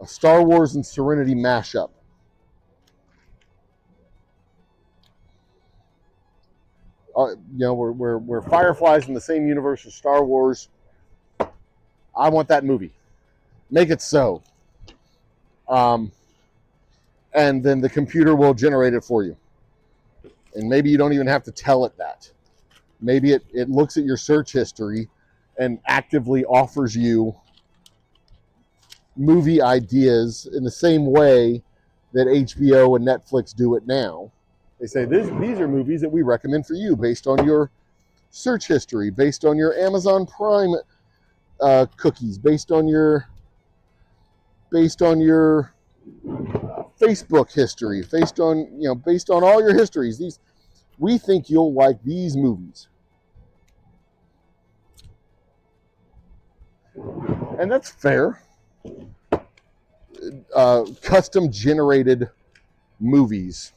a Star Wars and Serenity mashup. Where Firefly's in the same universe as Star Wars. I want that movie. Make it so. And then the computer will generate it for you. And maybe you don't even have to tell it that. Maybe it looks at your search history and actively offers you movie ideas in the same way that HBO and Netflix do it now. They say, these are movies that we recommend for you based on your search history, based on your Amazon Prime cookies, based on your Facebook history, based on all your histories. We think you'll like these movies. And that's fair. Custom generated movies,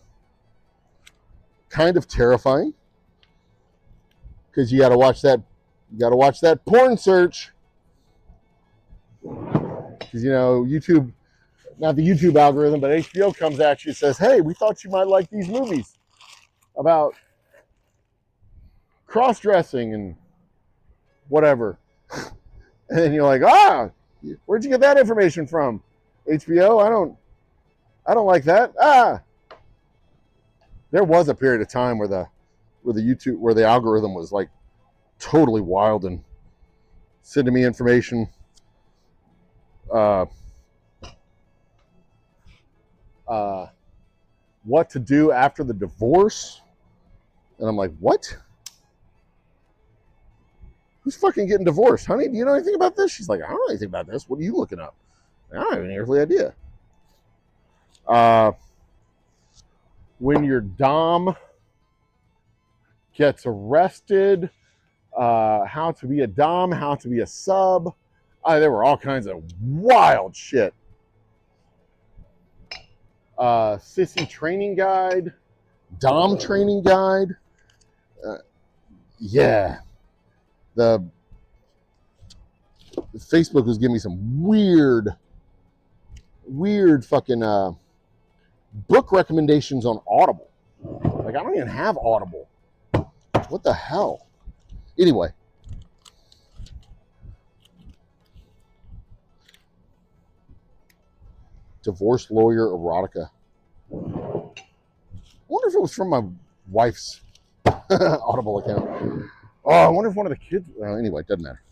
kind of terrifying, because you got to watch that porn search, because YouTube, not the YouTube algorithm, but HBO comes at you and says, hey, we thought you might like these movies about cross-dressing and whatever. And then you're like, where'd you get that information from? HBO? I don't like that. There was a period of time where the algorithm was like totally wild and sending me information. What to do after the divorce. And I'm like, what? Who's fucking getting divorced? Honey, do you know anything about this? She's like, I don't know anything about this. What are you looking up? I don't have any earthly idea. When your dom gets arrested, how to be a dom, how to be a sub. There were all kinds of wild shit. Sissy training guide, dom training guide. Yeah. The Facebook was giving me some weird fucking book recommendations on Audible. Like, I don't even have Audible. What the hell? Anyway. Divorce lawyer erotica. I wonder if it was from my wife's Audible account. Oh, I wonder if one of the kids. Anyway, it doesn't matter.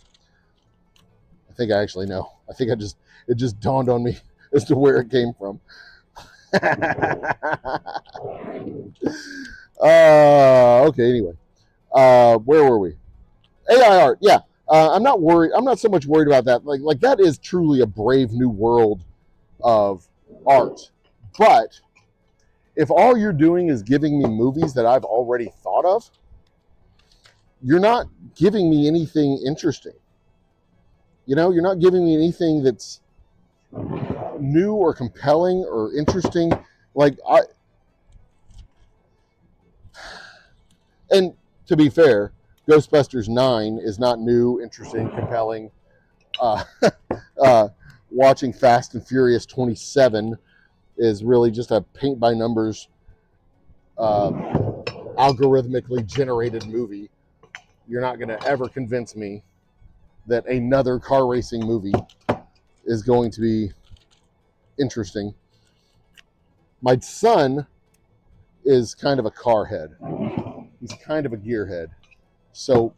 I think I actually know. I think it just dawned on me as to where it came from. Okay. Anyway, where were we? AI art. Yeah. I'm not worried. I'm not so much worried about that. Like that is truly a brave new world of art. But if all you're doing is giving me movies that I've already thought of, you're not giving me anything interesting. You know, you're not giving me anything that's new or compelling or interesting. And to be fair, Ghostbusters 9 is not new, interesting, compelling. Watching Fast and Furious 27 is really just a paint by numbers, algorithmically generated movie. You're not going to ever convince me that another car racing movie is going to be interesting. My son is kind of a car head. He's kind of a gearhead. So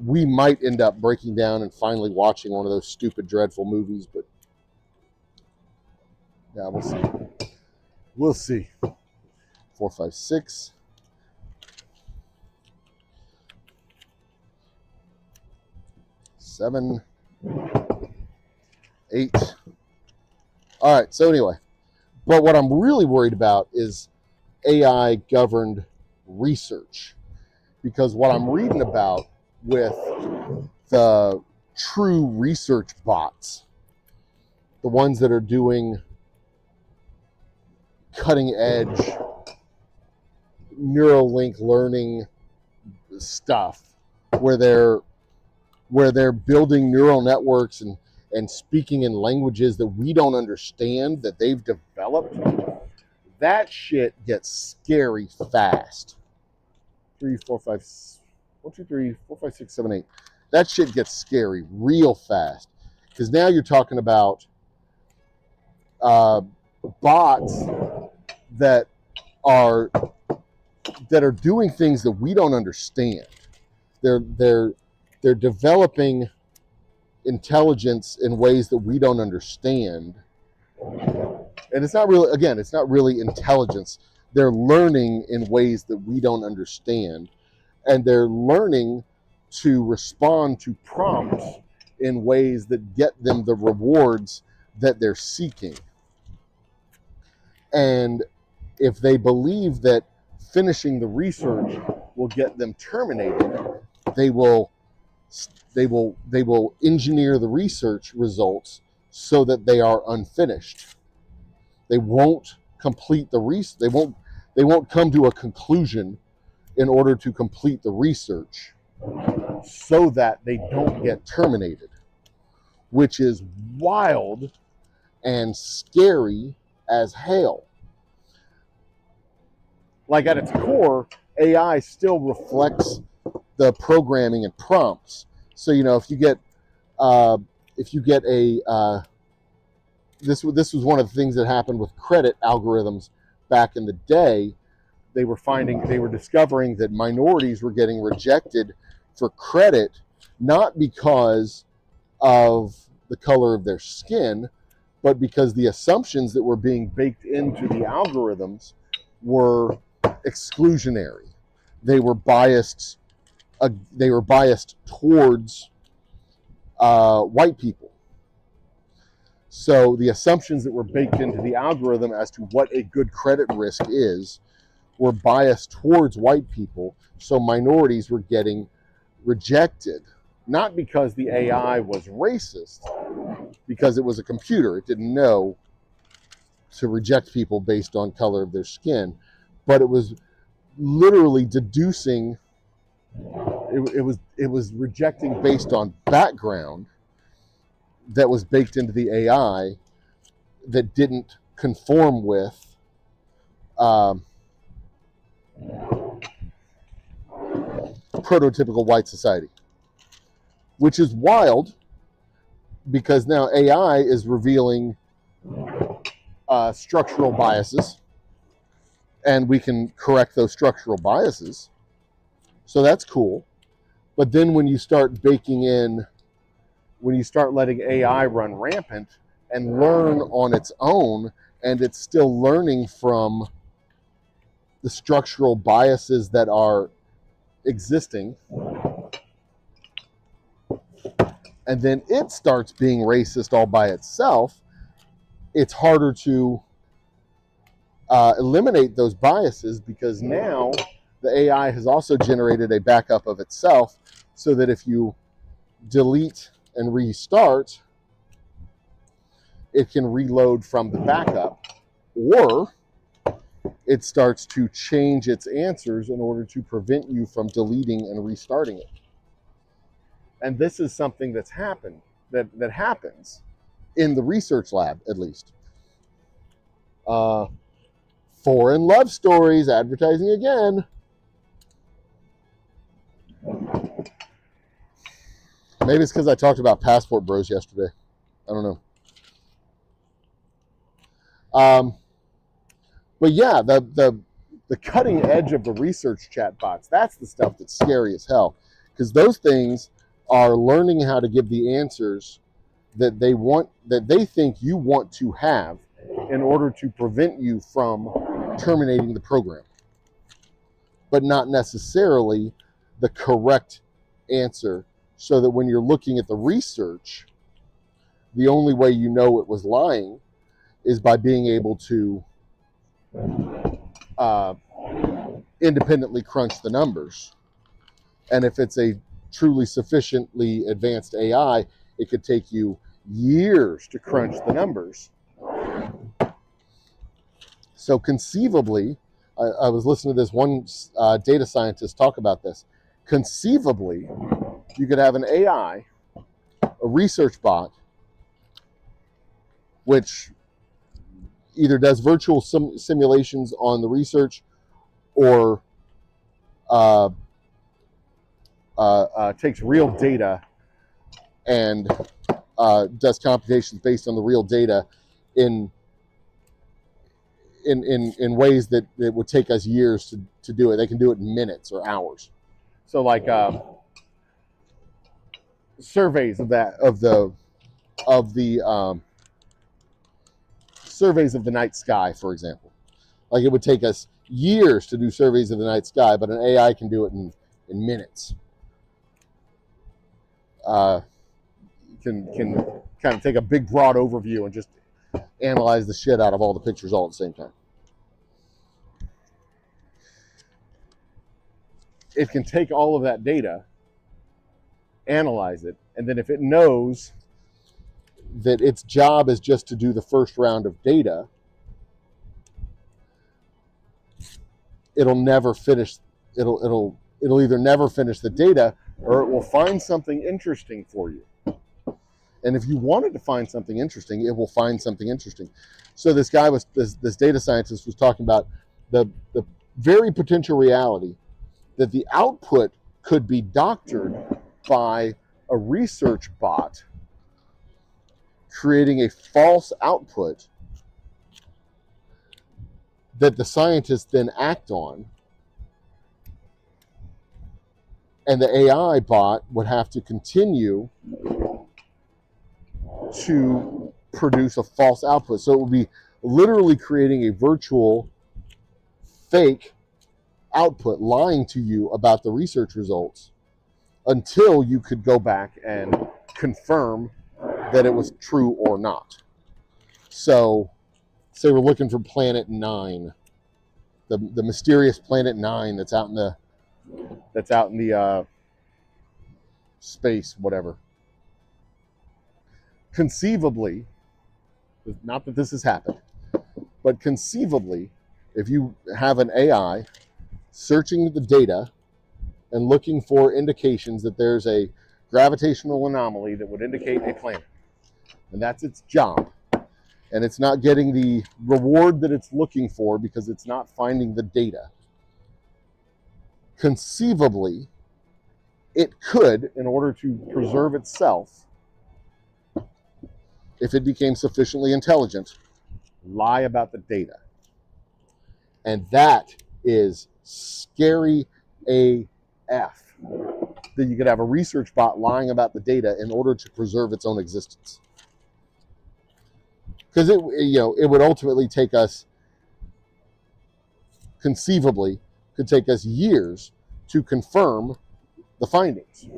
we might end up breaking down and finally watching one of those stupid, dreadful movies, but yeah, we'll see. We'll see. 4, 5, 6. 7, 8. All right, so anyway, but what I'm really worried about is AI governed research, because what I'm reading about with the true research bots, the ones that are doing cutting edge Neuralink learning stuff, where they're building neural networks and speaking in languages that we don't understand, that they've developed, that shit gets scary fast. 3, 4, 5, 1, 2, 3, 4, 5, 6, 7, 8. That shit gets scary real fast, because now you're talking about bots that are doing things that we don't understand. They're developing intelligence in ways that we don't understand. And it's not really intelligence. They're learning in ways that we don't understand. And they're learning to respond to prompts in ways that get them the rewards that they're seeking. And if they believe that finishing the research will get them terminated, they will engineer the research results so that they are unfinished. They won't complete the research. They won't come to a conclusion in order to complete the research, so that they don't get terminated, which is wild and scary as hell. Like, at its core, AI still reflects the programming and prompts. So if you get this was one of the things that happened with credit algorithms back in the day. They were discovering that minorities were getting rejected for credit, not because of the color of their skin, but because the assumptions that were being baked into the algorithms were exclusionary. They were biased. Towards white people. So the assumptions that were baked into the algorithm as to what a good credit risk is were biased towards white people. So minorities were getting rejected, not because the AI was racist, because it was a computer. It didn't know to reject people based on color of their skin, but it was literally deducing. It was rejecting based on background that was baked into the AI that didn't conform with prototypical white society, which is wild because now AI is revealing structural biases, and we can correct those structural biases. So that's cool. But then when you start letting AI run rampant and learn on its own, and it's still learning from the structural biases that are existing, and then it starts being racist all by itself, it's harder to eliminate those biases, because now the AI has also generated a backup of itself, so that if you delete and restart, it can reload from the backup, or it starts to change its answers in order to prevent you from deleting and restarting it. And this is something that happens in the research lab, at least. Foreign love stories, advertising again. Maybe it's because I talked about Passport Bros yesterday. I don't know. But yeah, the cutting edge of the research chatbots, that's the stuff that's scary as hell. Because those things are learning how to give the answers that they think you want to have in order to prevent you from terminating the program. But not necessarily the correct answer, so that when you're looking at the research, the only way you know it was lying is by being able to independently crunch the numbers. And if it's a truly sufficiently advanced AI, it could take you years to crunch the numbers. So conceivably, I was listening to this one data scientist talk about this. Conceivably, you could have an AI, a research bot, which either does virtual simulations on the research, or takes real data and does computations based on the real data in ways that it would take us years to do it. They can do it in minutes or hours. So like surveys of the surveys of the night sky, for example. Like it would take us years to do surveys of the night sky, but an AI can do it in minutes. Can kind of take a big broad overview and just analyze the shit out of all the pictures all at the same time. It can take all of that data, analyze it, and then if it knows that its job is just to do the first round of data, it'll never finish. It'll either never finish the data, or it will find something interesting for you. And if you wanted to find something interesting, it will find something interesting. So this data scientist was talking about the very potential reality that the output could be doctored by a research bot creating a false output that the scientists then act on, and the AI bot would have to continue to produce a false output. So it would be literally creating a virtual fake output, lying to you about the research results until you could go back and confirm that it was true or not. So say we're looking for Planet 9, the mysterious Planet 9 that's out in the space, whatever. Conceivably, not that this has happened, but conceivably, if you have an AI searching the data and looking for indications that there's a gravitational anomaly that would indicate a planet, and that's its job, and it's not getting the reward that it's looking for because it's not finding the data, conceivably, it could, in order to preserve itself, if it became sufficiently intelligent, lie about the data. And that is scary AF. That you could have a research bot lying about the data in order to preserve its own existence. Because it would ultimately take us, conceivably, could take us years to confirm the findings,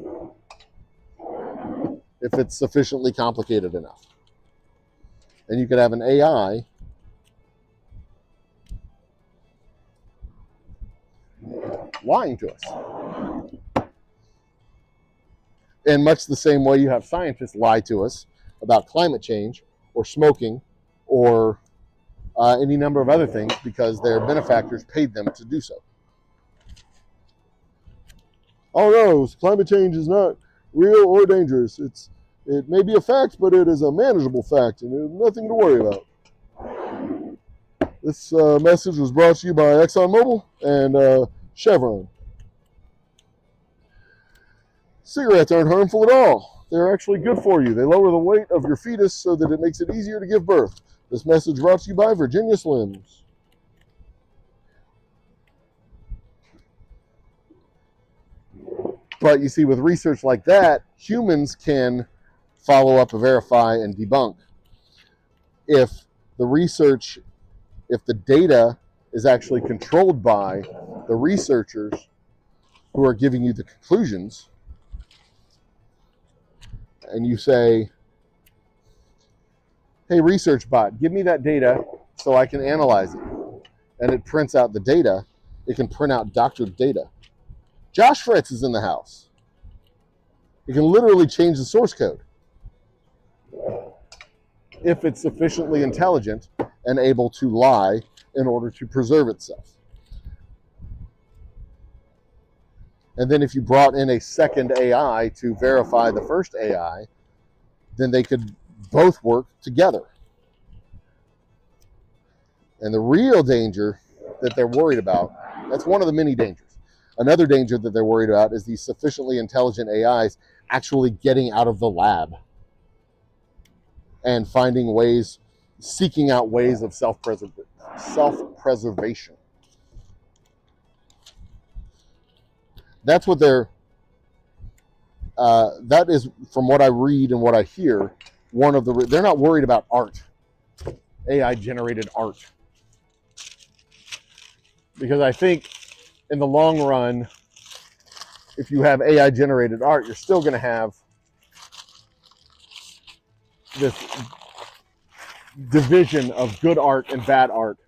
if it's sufficiently complicated enough. And you could have an AI lying to us. In much the same way you have scientists lie to us about climate change or smoking or any number of other things because their benefactors paid them to do so. Oh no, climate change is not real or dangerous. It may be a fact, but it is a manageable fact, and there's nothing to worry about. This message was brought to you by ExxonMobil and Chevron. Cigarettes aren't harmful at all. They're actually good for you. They lower the weight of your fetus so that it makes it easier to give birth. This message brought to you by Virginia Slims. But you see, with research like that, humans can follow up, verify, and debunk. If the data is actually controlled by the researchers who are giving you the conclusions, and you say, hey, research bot, give me that data so I can analyze it. And it prints out the data. It can print out doctored data. Josh Fritz is in the house. It can literally change the source code if it's sufficiently intelligent and able to lie in order to preserve itself. And then if you brought in a second AI to verify the first AI, then they could both work together. And the real danger that they're worried about, that's one of the many dangers. Another danger that they're worried about is these sufficiently intelligent AIs actually getting out of the lab and finding ways, seeking out ways of self-preservation. That's what that is, from what I read and what I hear, they're not worried about art, AI-generated art. Because I think in the long run, if you have AI-generated art, you're still going to have this division of good art and bad art,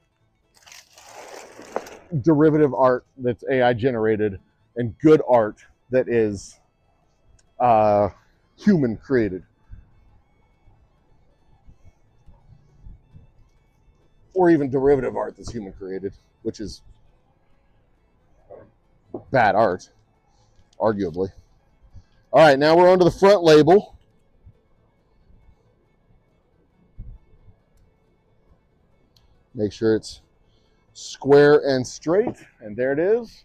derivative art that's AI-generated, and good art that is human-created. Or even derivative art that's human-created, which is bad art, arguably. All right, now we're on to the front label. Make sure it's square and straight, and there it is.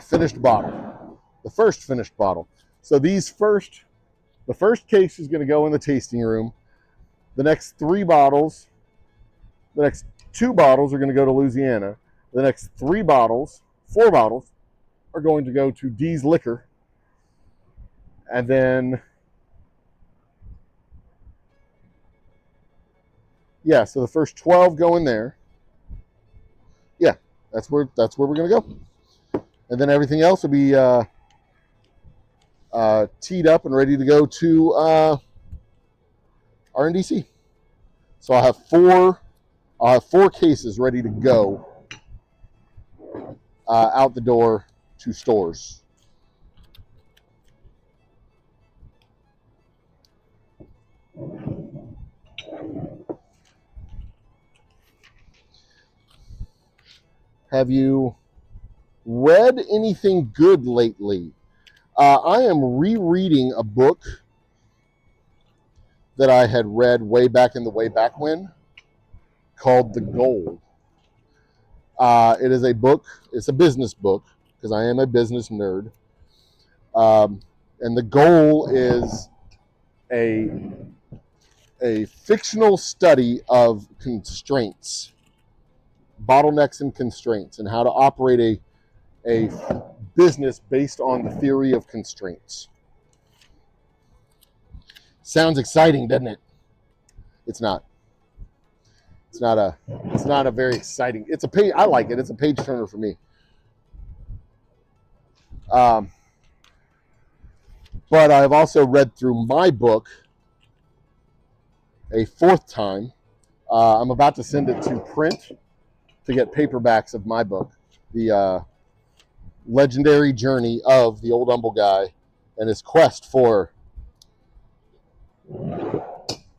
finished bottle, the first finished bottle. So the first case is going to go in the tasting room. The next 2 bottles are going to go to Louisiana. The next 4 bottles are going to go to D's Liquor. And then, yeah, so the first 12 go in there. Yeah, that's where we're going to go. And then everything else will be teed up and ready to go to RNDC. So I'll have 4 cases ready to go out the door to stores. Have you read anything good lately? I am rereading a book that I had read way back when called The Goal. It is a book. It's a business book because I am a business nerd. And The Goal is a fictional study of constraints, bottlenecks and constraints, and how to operate a business based on the theory of constraints. Sounds exciting, doesn't it? It's not. It's not a very exciting. It's a page. I like it. It's a page turner for me. But I've also read through my book a 4th time. I'm about to send it to print to get paperbacks of my book, the legendary journey of the Old Humble guy and his quest for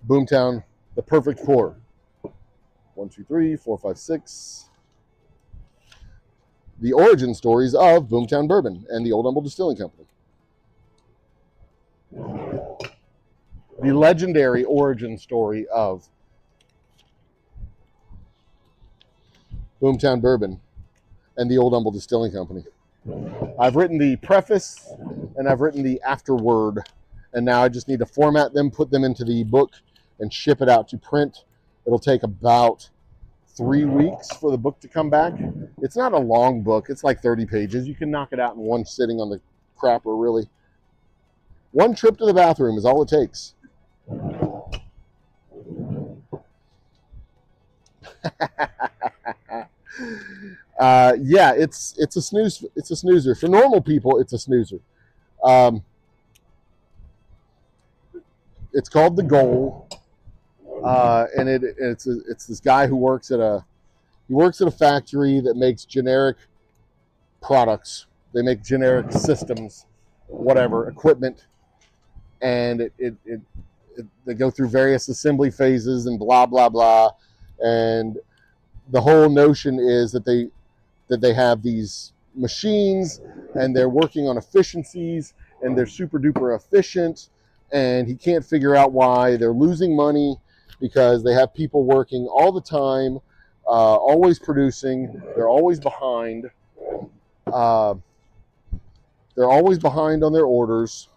Boomtown, the perfect pour. 1, 2, 3, 4, 5, 6. The origin stories of Boomtown Bourbon and the Old Humble Distilling Company. The legendary origin story of Boomtown Bourbon and the Old Humble Distilling Company. I've written the preface and I've written the afterword, and now I just need to format them, put them into the book, and ship it out to print. It'll take about 3 weeks for the book to come back. It's not a long book. It's like 30 pages. You can knock it out in one sitting on the crapper, really. One trip to the bathroom is all it takes. Yeah, it's a snooze. It's a snoozer. For normal people, it's a snoozer. It's called The Goal, and it's this guy who works at a factory that makes generic products. They make generic systems, whatever, equipment, and they go through various assembly phases and blah blah blah, and the whole notion is that they have these machines and they're working on efficiencies and they're super duper efficient, and he can't figure out why they're losing money because they have people working all the time, always producing. They're always behind. They're always behind on their orders.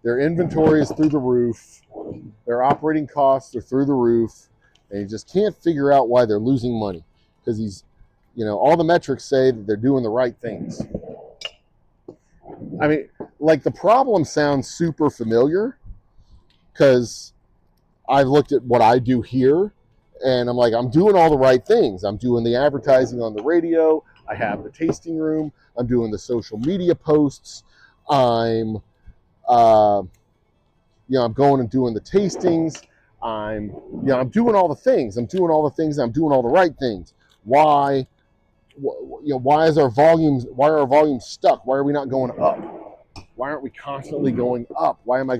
Their inventory is through the roof. Their operating costs are through the roof. And he just can't figure out why they're losing money. Because all the metrics say that they're doing the right things. I mean, like, the problem sounds super familiar. Because I've looked at what I do here. And I'm like, I'm doing all the right things. I'm doing the advertising on the radio. I have the tasting room. I'm doing the social media posts. I'm going and doing the tastings. I'm doing all the things. I'm doing all the right things. Why is our volumes? Why are our volumes stuck? Why are we not going up? Why aren't we constantly going up? Why am I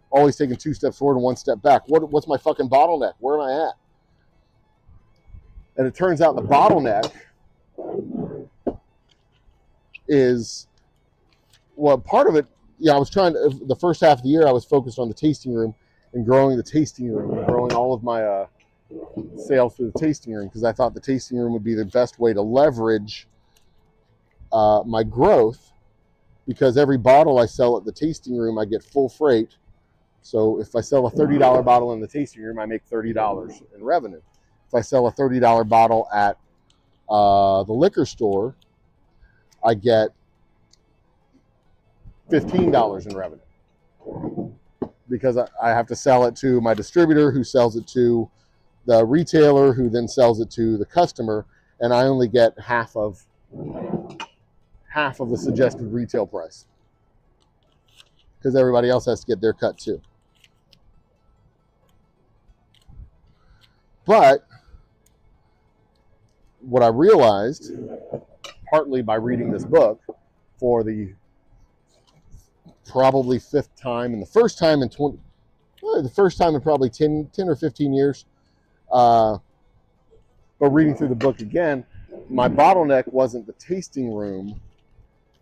always taking 2 steps forward and 1 step back? What's my fucking bottleneck? Where am I at? And it turns out the bottleneck is, well, part of it. Yeah, I was the first half of the year I was focused on the tasting room and growing the tasting room and growing all of my sales through the tasting room because I thought the tasting room would be the best way to leverage my growth, because every bottle I sell at the tasting room, I get full freight. So if I sell a $30 bottle in the tasting room, I make $30 in revenue. If I sell a $30 bottle at the liquor store, I get $15 in revenue because I have to sell it to my distributor, who sells it to the retailer, who then sells it to the customer, and I only get half of the suggested retail price because everybody else has to get their cut too. But what I realized, partly by reading this book for the probably fifth time, and the first time in probably 10 or 15 years, but reading through the book again, my bottleneck wasn't the tasting room.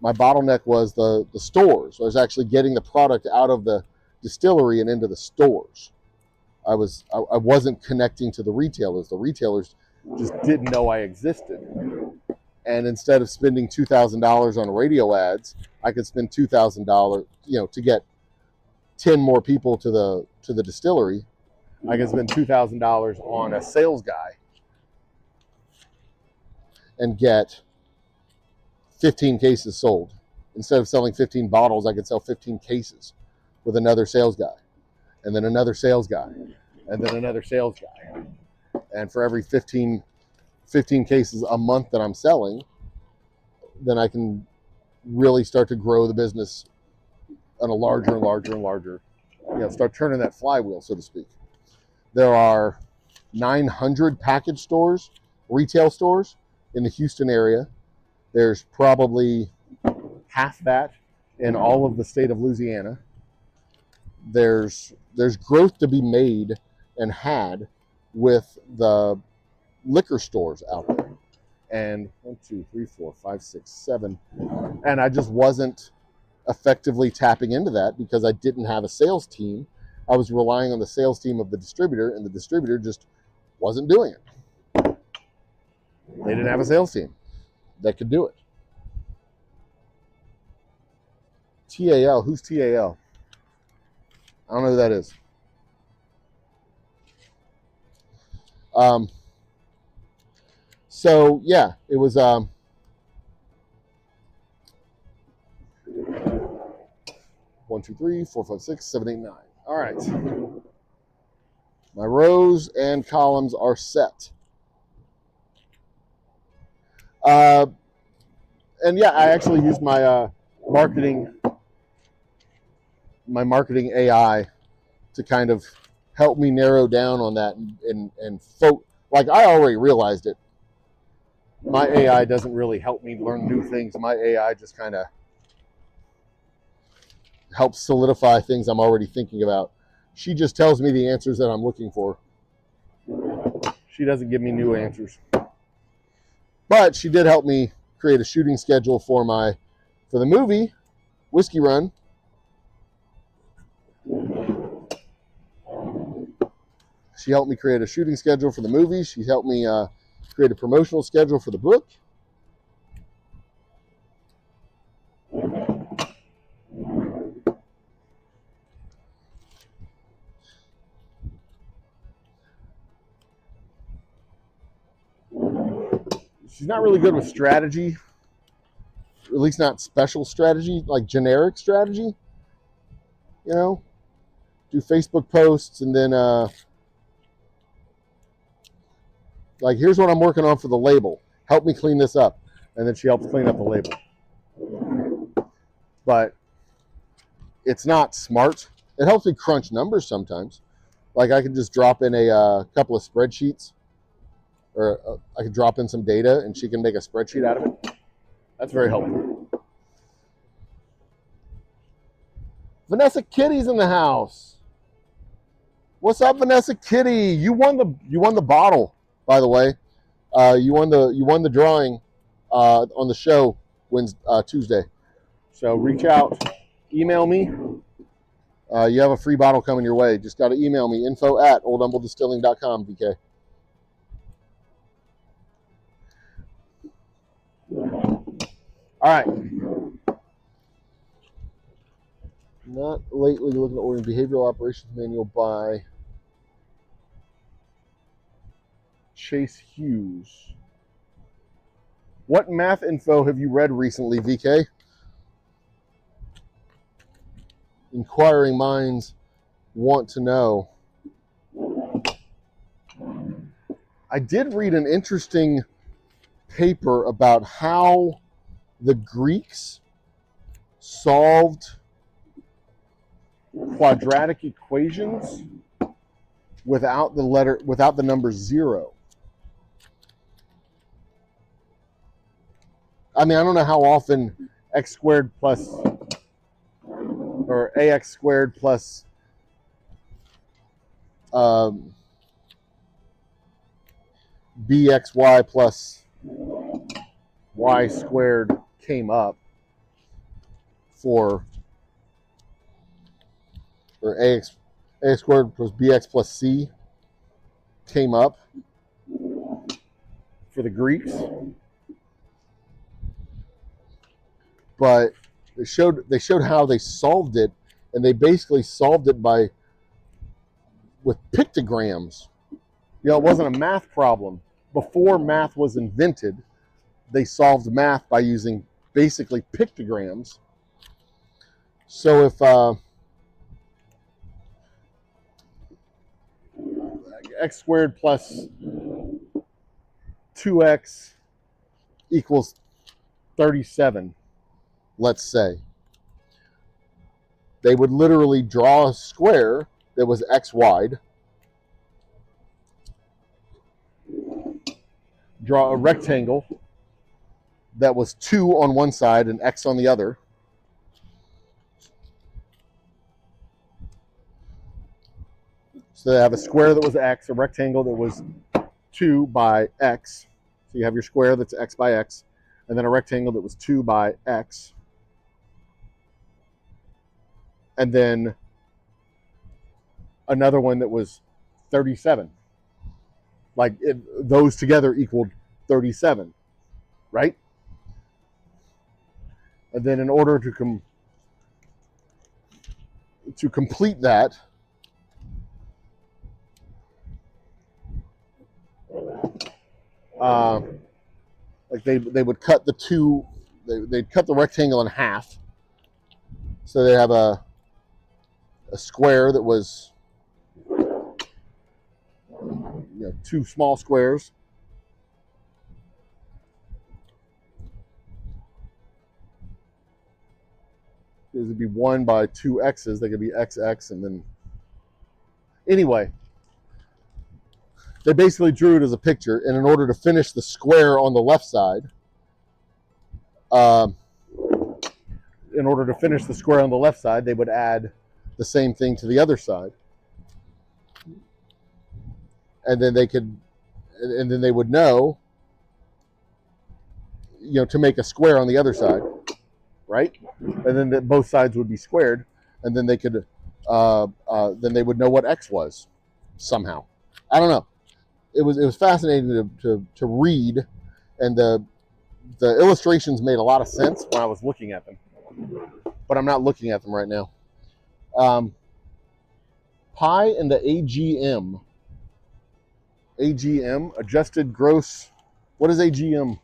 My bottleneck was the stores. I was actually getting the product out of the distillery and into the stores. I wasn't connecting to the retailers. The retailers just didn't know I existed. And instead of spending $2,000 on radio ads, I could spend $2,000, to get 10 more people to the distillery. I could spend $2,000 on a sales guy and get 15 cases sold. Instead of selling 15 bottles, I could sell 15 cases with another sales guy, and then another sales guy, and then another sales guy. And for every 15 cases a month that I'm selling, then I can really start to grow the business on a larger and larger and larger, start turning that flywheel, so to speak. There are 900 package stores, retail stores in the Houston area. There's probably half that in all of the state of Louisiana. There's growth to be made and had with the liquor stores out there. And 1, 2, 3, 4, 5, 6, 7. And I just wasn't effectively tapping into that because I didn't have a sales team. I was relying on the sales team of the distributor, and the distributor just wasn't doing it. They didn't have a sales team that could do it. TAL, who's TAL? I don't know who that is. So yeah, it was 1, 2, 3, 4, 5, 6, 7, 8, 9. All right. My rows and columns are set. And yeah, I actually used my marketing AI to kind of help me narrow down on that and like I already realized it. My AI doesn't really help me learn new things. My AI just kind of helps solidify things I'm already thinking about. She just tells me the answers that I'm looking for. She doesn't give me new answers. But she did help me create a shooting schedule for the movie Whiskey Run. She helped me create a shooting schedule for the movie. She helped me create a promotional schedule for the book. She's not really good with strategy, at least not special strategy, like generic strategy. Do Facebook posts and then like, here's what I'm working on for the label. Help me clean this up. And then she helps clean up the label. But it's not smart. It helps me crunch numbers sometimes. Like I could just drop in a couple of spreadsheets, or I could drop in some data and she can make a spreadsheet out of it. That's very helpful. Vanessa Kitty's in the house. What's up, Vanessa Kitty? You won the bottle, by the way. You won the drawing on the show Tuesday. So reach out, email me. You have a free bottle coming your way. Just got to email me, info@oldhumblедistilling.com, VK. All right. Not lately looking at ordering behavioral operations manual by Chase Hughes. What math info have you read recently, VK? Inquiring minds want to know. I did read an interesting paper about how the Greeks solved quadratic equations without the number 0. I mean, I don't know how often x squared plus or ax squared plus bxy plus y squared came up for, or ax squared plus bx plus c came up for the Greeks, but they showed how they solved it, and they basically solved it with pictograms. You know, it wasn't a math problem. Before math was invented, they solved math by using basically pictograms. So if x squared plus 2x equals 37, let's say, they would literally draw a square that was x wide, draw a rectangle that was 2 on one side and x on the other, so they have a square that was x, a rectangle that was 2 by x, so you have your square that's x by x, and then a rectangle that was 2 by x, and then another one that was 37. Like those together equaled 37, right? And then in order to complete that, like they would cut the two, they'd cut the rectangle in half, so they have a square that was, you know, 2 small squares. These would be 1 by 2 x's. They could be xx, and then anyway, they basically drew it as a picture. And in order to finish the square on the left side, they would add the same thing to the other side, and then they would know, you know, to make a square on the other side, right? And then both sides would be squared, and then they could then they would know what x was somehow. I don't know. It was fascinating to read, and the illustrations made a lot of sense when I was looking at them, but I'm not looking at them right now. Pi and the AGM, adjusted gross. What is AGM?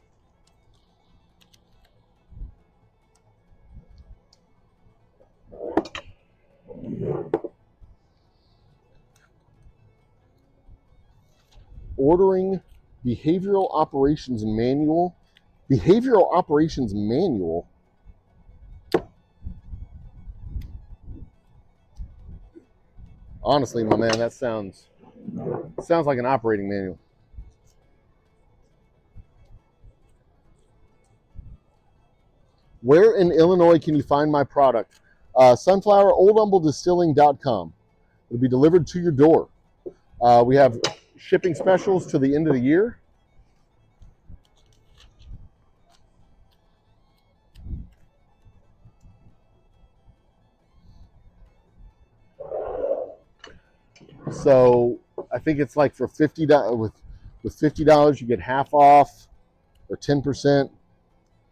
Ordering behavioral operations manual. Behavioral operations manual. Honestly, my man, that sounds like an operating manual. Where in Illinois can you find my product? Sunflower, oldhumblедistilling.com. It'll be delivered to your door. We have shipping specials to the end of the year. So I think it's like for $50 with $50 you get half off or 10%.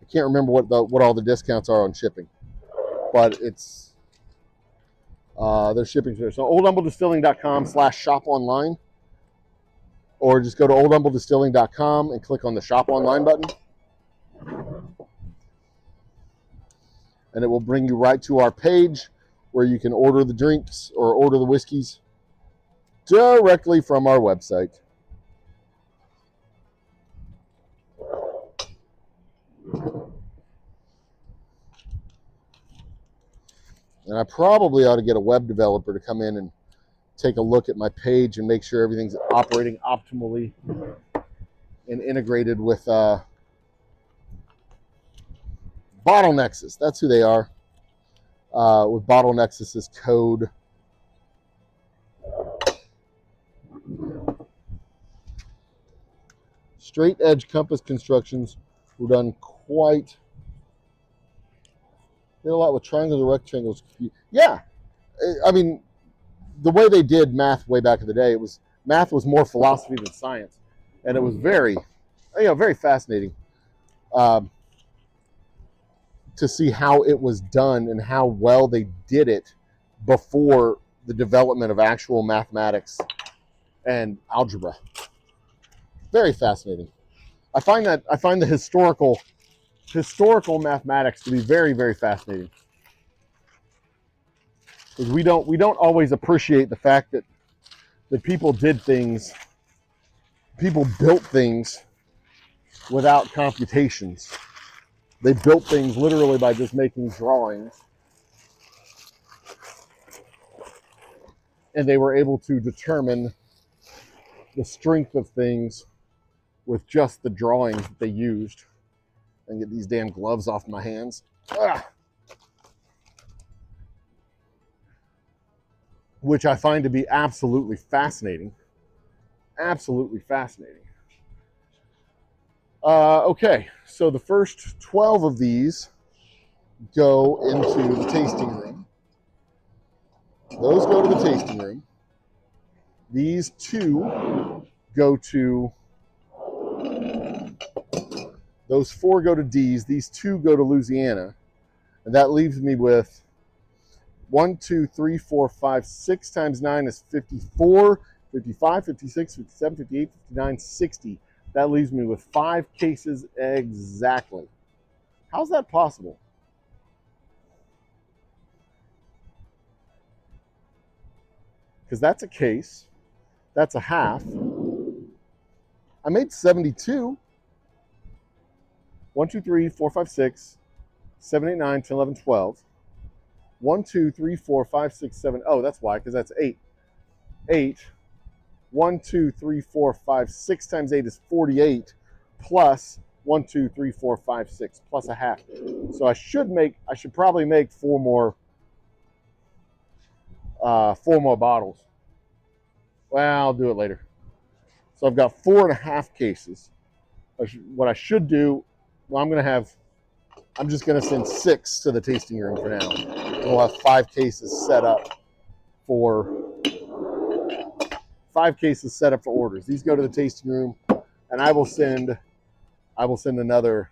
I can't remember what all the discounts are on shipping, but it's their shipping's there. So oldhumblедistilling.com/shop online, or just go to oldhumbledistilling.com and click on the shop online button, and it will bring you right to our page where you can order the drinks or order the whiskeys directly from our website. And I probably ought to get a web developer to come in and take a look at my page and make sure everything's operating optimally and integrated with Bottlenexus. That's who they are. With Bottlenexus's code. Straight edge compass constructions were done quite. Did a lot with triangles and rectangles. Yeah, I mean, the way they did math way back in the day, math was more philosophy than science, and it was very fascinating to see how it was done and how well they did it before the development of actual mathematics and algebra. Very fascinating. I find the historical mathematics to be very, very fascinating, because we don't always appreciate the fact that people built things without computations. They built things literally by just making drawings, and they were able to determine the strength of things with just the drawings that they used. And get these damn gloves off my hands. Which I find to be absolutely fascinating. Absolutely fascinating. Okay, so the first 12 of these go into the tasting room. Those go to the tasting room. These two go to, those 4 go to D's. These 2 go to Louisiana. And that leaves me with 1, 2, 3, 4, 5, 6 times 9 is 54, 55, 56, 57, 58, 59, 60. That leaves me with 5 cases exactly. How's that possible? Because that's a case. That's a half. I made 72. 1, 2, 3, 4, 5, 6, 7, 8, 9, 10, 11, 12. 1, 2, 3, 4, 5, 6, 7. Oh, that's why, because that's 8. 8. 1, 2, 3, 4, 5, 6 times 8 is 48, plus 1, 2, 3, 4, 5, 6, plus a half. So I should probably make 4 more bottles. Well, I'll do it later. So I've got 4.5 cases. What I should do, well, I'm just going to send 6 to the tasting room for now. And we'll have 5 cases set up for orders. These go to the tasting room, and I will send another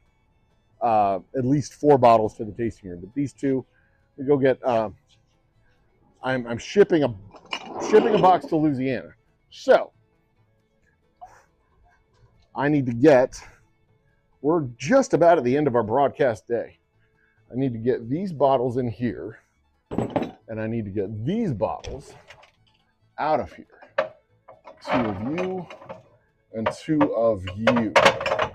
at least 4 bottles to the tasting room. But these 2, we go get. I'm shipping a box to Louisiana, so I need to get. We're just about at the end of our broadcast day. I need to get these bottles in here, and I need to get these bottles out of here. 2 of you and 2 of you. I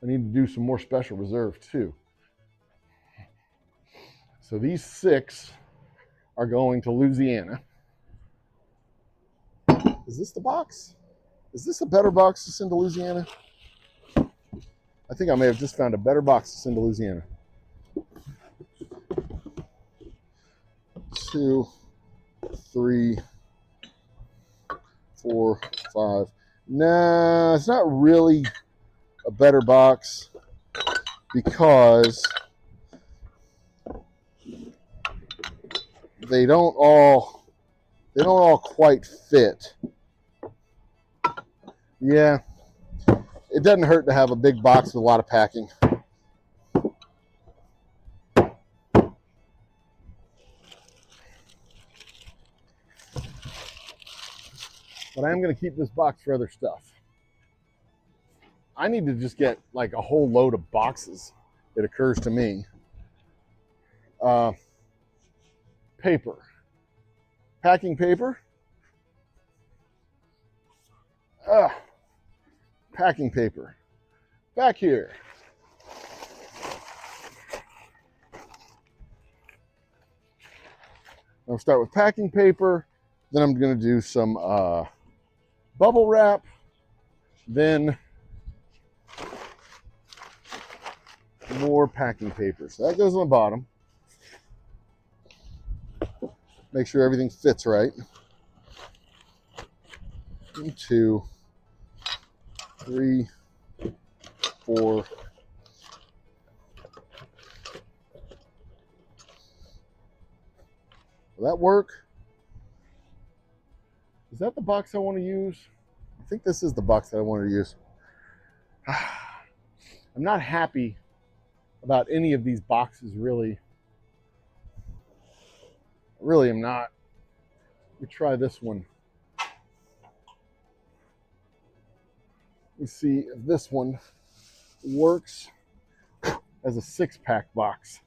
need to do some more special reserve too. So these 6 are going to Louisiana. Is this the box? Is this a better box to send to Louisiana? I think I may have just found a better box to send to Louisiana. 2, 3, 4, 5. Nah, it's not really a better box because they don't all quite fit. Yeah, it doesn't hurt to have a big box with a lot of packing. but I am going to keep this box for other stuff. I need to just get like a whole load of boxes, it occurs to me. Paper. Packing paper. Packing paper. Back here. I'll start with packing paper. Then I'm going to do some bubble wrap. Then more packing paper. So that goes on the bottom. Make sure everything fits right. 1, 2, 3, 4. Will that work? Is that the box I want to use? I think this is the box that I wanted to use. I'm not happy about any of these boxes, really. Really am not. Let me try this one. Let me see if this one works as a 6-pack box.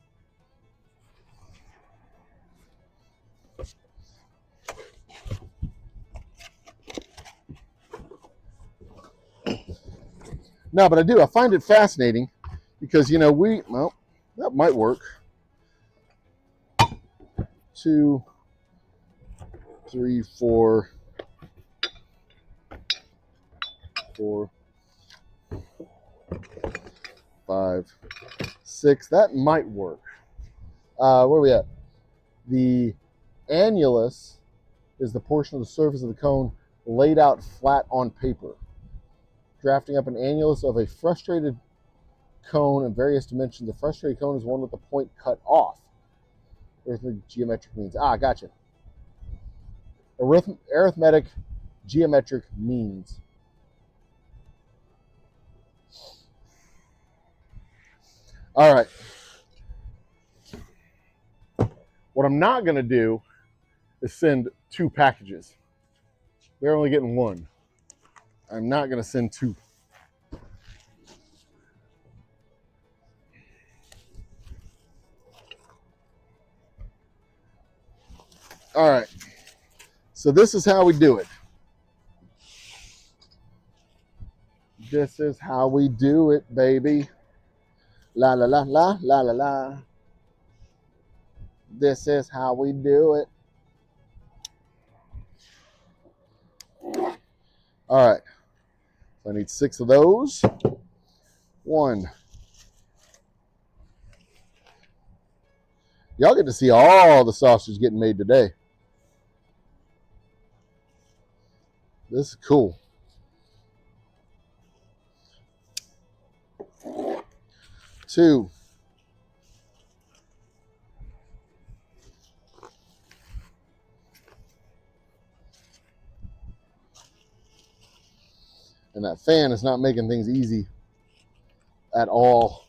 No, but I do. I find it fascinating because, you know, well, that might work. 2, 3, 4, 5, 6. That might work. Where are we at? The annulus is the portion of the surface of the cone laid out flat on paper. Drafting up an annulus of a frustrated cone in various dimensions. A frustrated cone is one with the point cut off. Arithmetic geometric means. Gotcha. Arithmetic geometric means. All right. What I'm not going to do is send 2 packages. They're only getting 1. I'm not going to send 2. All right. So this is how we do it. This is how we do it, baby. La la la la la la la. This is how we do it. All right. So I need 6 of those. 1. Y'all get to see all the sausage getting made today. This is cool. 2. And that fan is not making things easy at all.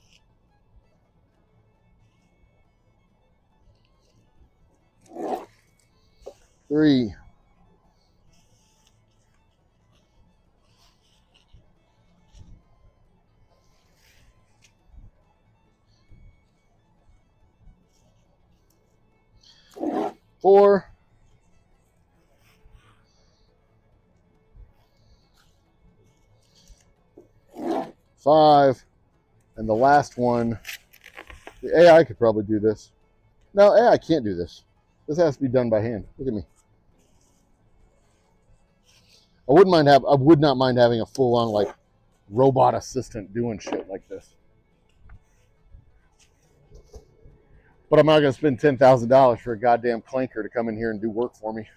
3. 4. 5. And the last one, the AI could probably do this. No, AI can't do this. This has to be done by hand. Look at me. I would not mind having a full-on like robot assistant doing shit like this. But I'm not going to spend $10,000 for a goddamn clanker to come in here and do work for me.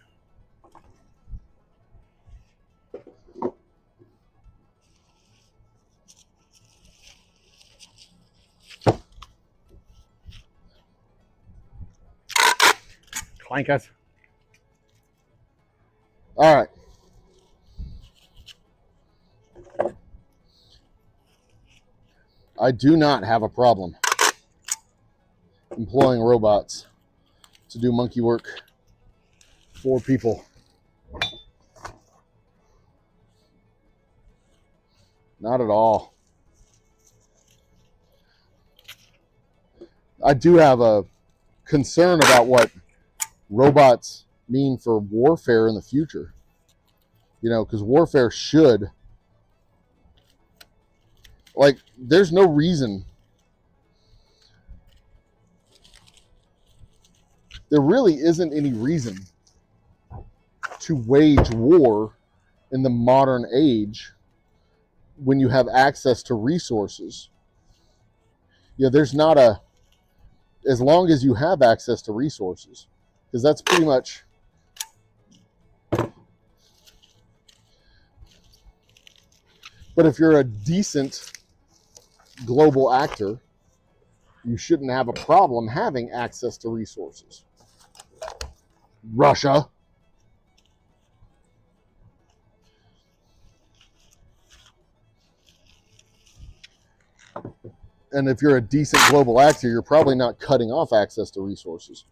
Clankers. All right. I do not have a problem employing robots to do monkey work for people. Not at all. I do have a concern about what robots mean for warfare in the future. You know, because warfare should, like, there's no reason. There really isn't any reason to wage war in the modern age when you have access to resources. Yeah, there's not a, as long as you have access to resources, because that's pretty much, but if you're a decent global actor, you shouldn't have a problem having access to resources. Russia. And if you're a decent global actor, you're probably not cutting off access to resources.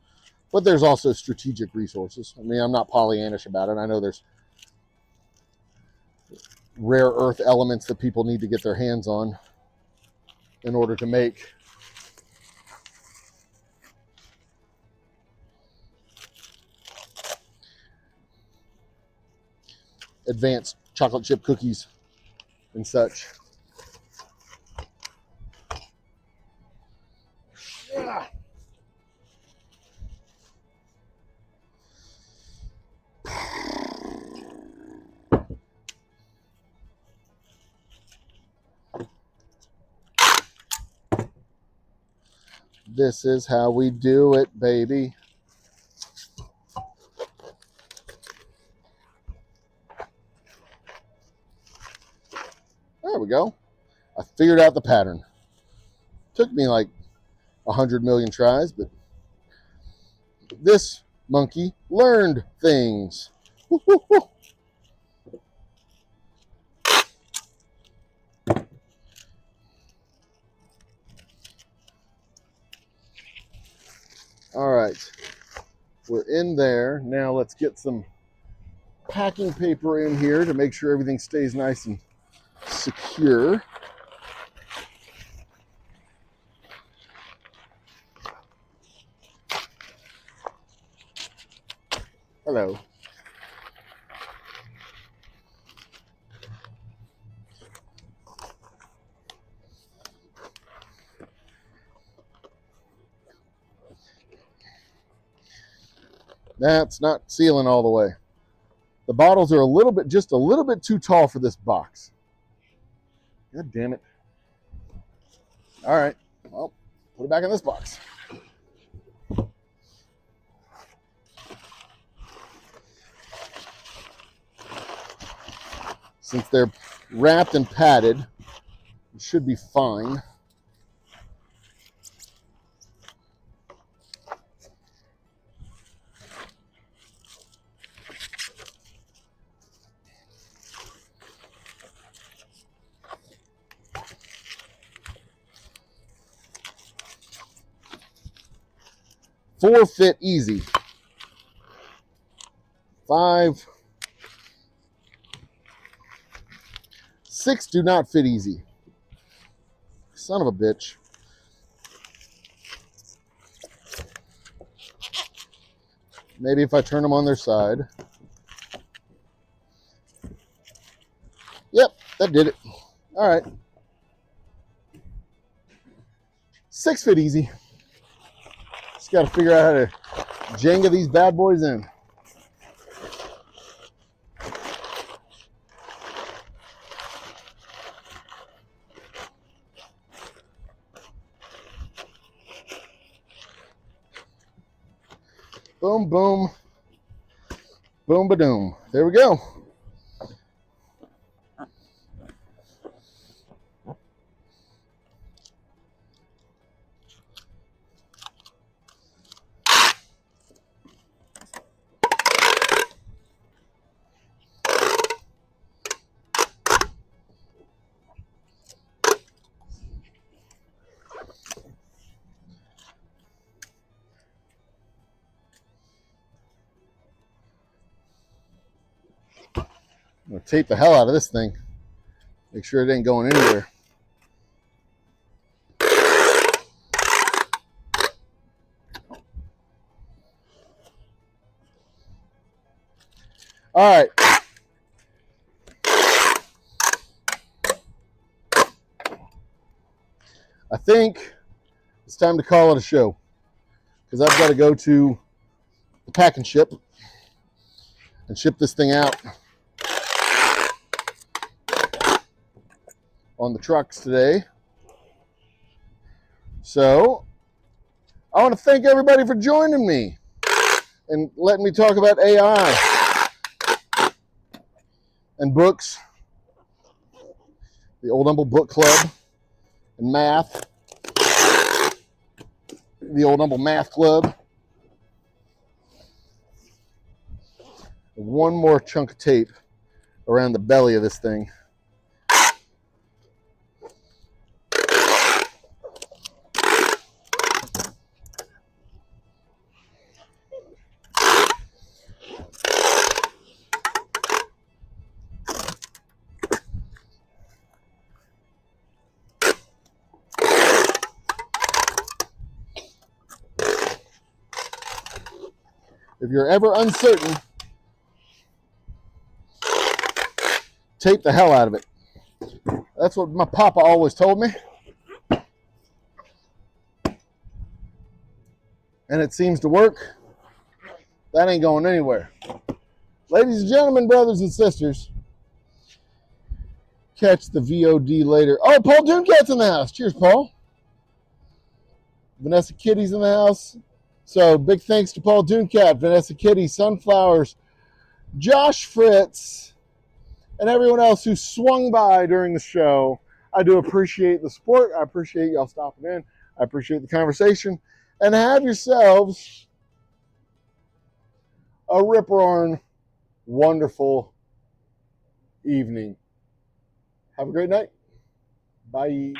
But there's also strategic resources. I mean, I'm not Pollyannish about it. I know there's rare earth elements that people need to get their hands on in order to make advanced chocolate chip cookies and such. Yeah. This is how we do it, baby. There we go. I figured out the pattern. Took me like 100 million tries, but this monkey learned things. All right, we're in there. Now let's get some packing paper in here to make sure everything stays nice and secure. Hello. That's not sealing all the way. The bottles are just a little bit too tall for this box. God damn it. All right, well, put it back in this box. Since they're wrapped and padded, it should be fine. Four fit easy. 5, 6 do not fit easy. Son of a bitch. Maybe if I turn them on their side. Yep, that did it. All right. 6 fit easy. Just got to figure out how to Jenga these bad boys in. Boom, boom, boom, ba-doom. There we go. I'm gonna tape the hell out of this thing. Make sure it ain't going anywhere. All right. I think it's time to call it a show, because I've got to go to the pack and ship this thing out on the trucks today. So I want to thank everybody for joining me and letting me talk about AI and books, the Old Humble Book Club, and math, the Old Humble Math Club. One more chunk of tape around the belly of this thing. If you're ever uncertain, tape the hell out of it. That's what my papa always told me. And it seems to work. That ain't going anywhere. Ladies and gentlemen, brothers and sisters, catch the VOD later. Oh, Paul Dunecat's in the house. Cheers, Paul. Vanessa Kitty's in the house. So big thanks to Paul Dunecat, Vanessa Kitty, Sunflowers, Josh Fritz, and everyone else who swung by during the show. I do appreciate the support. I appreciate y'all stopping in. I appreciate the conversation. And have yourselves a rip-roaring, wonderful evening. Have a great night. Bye.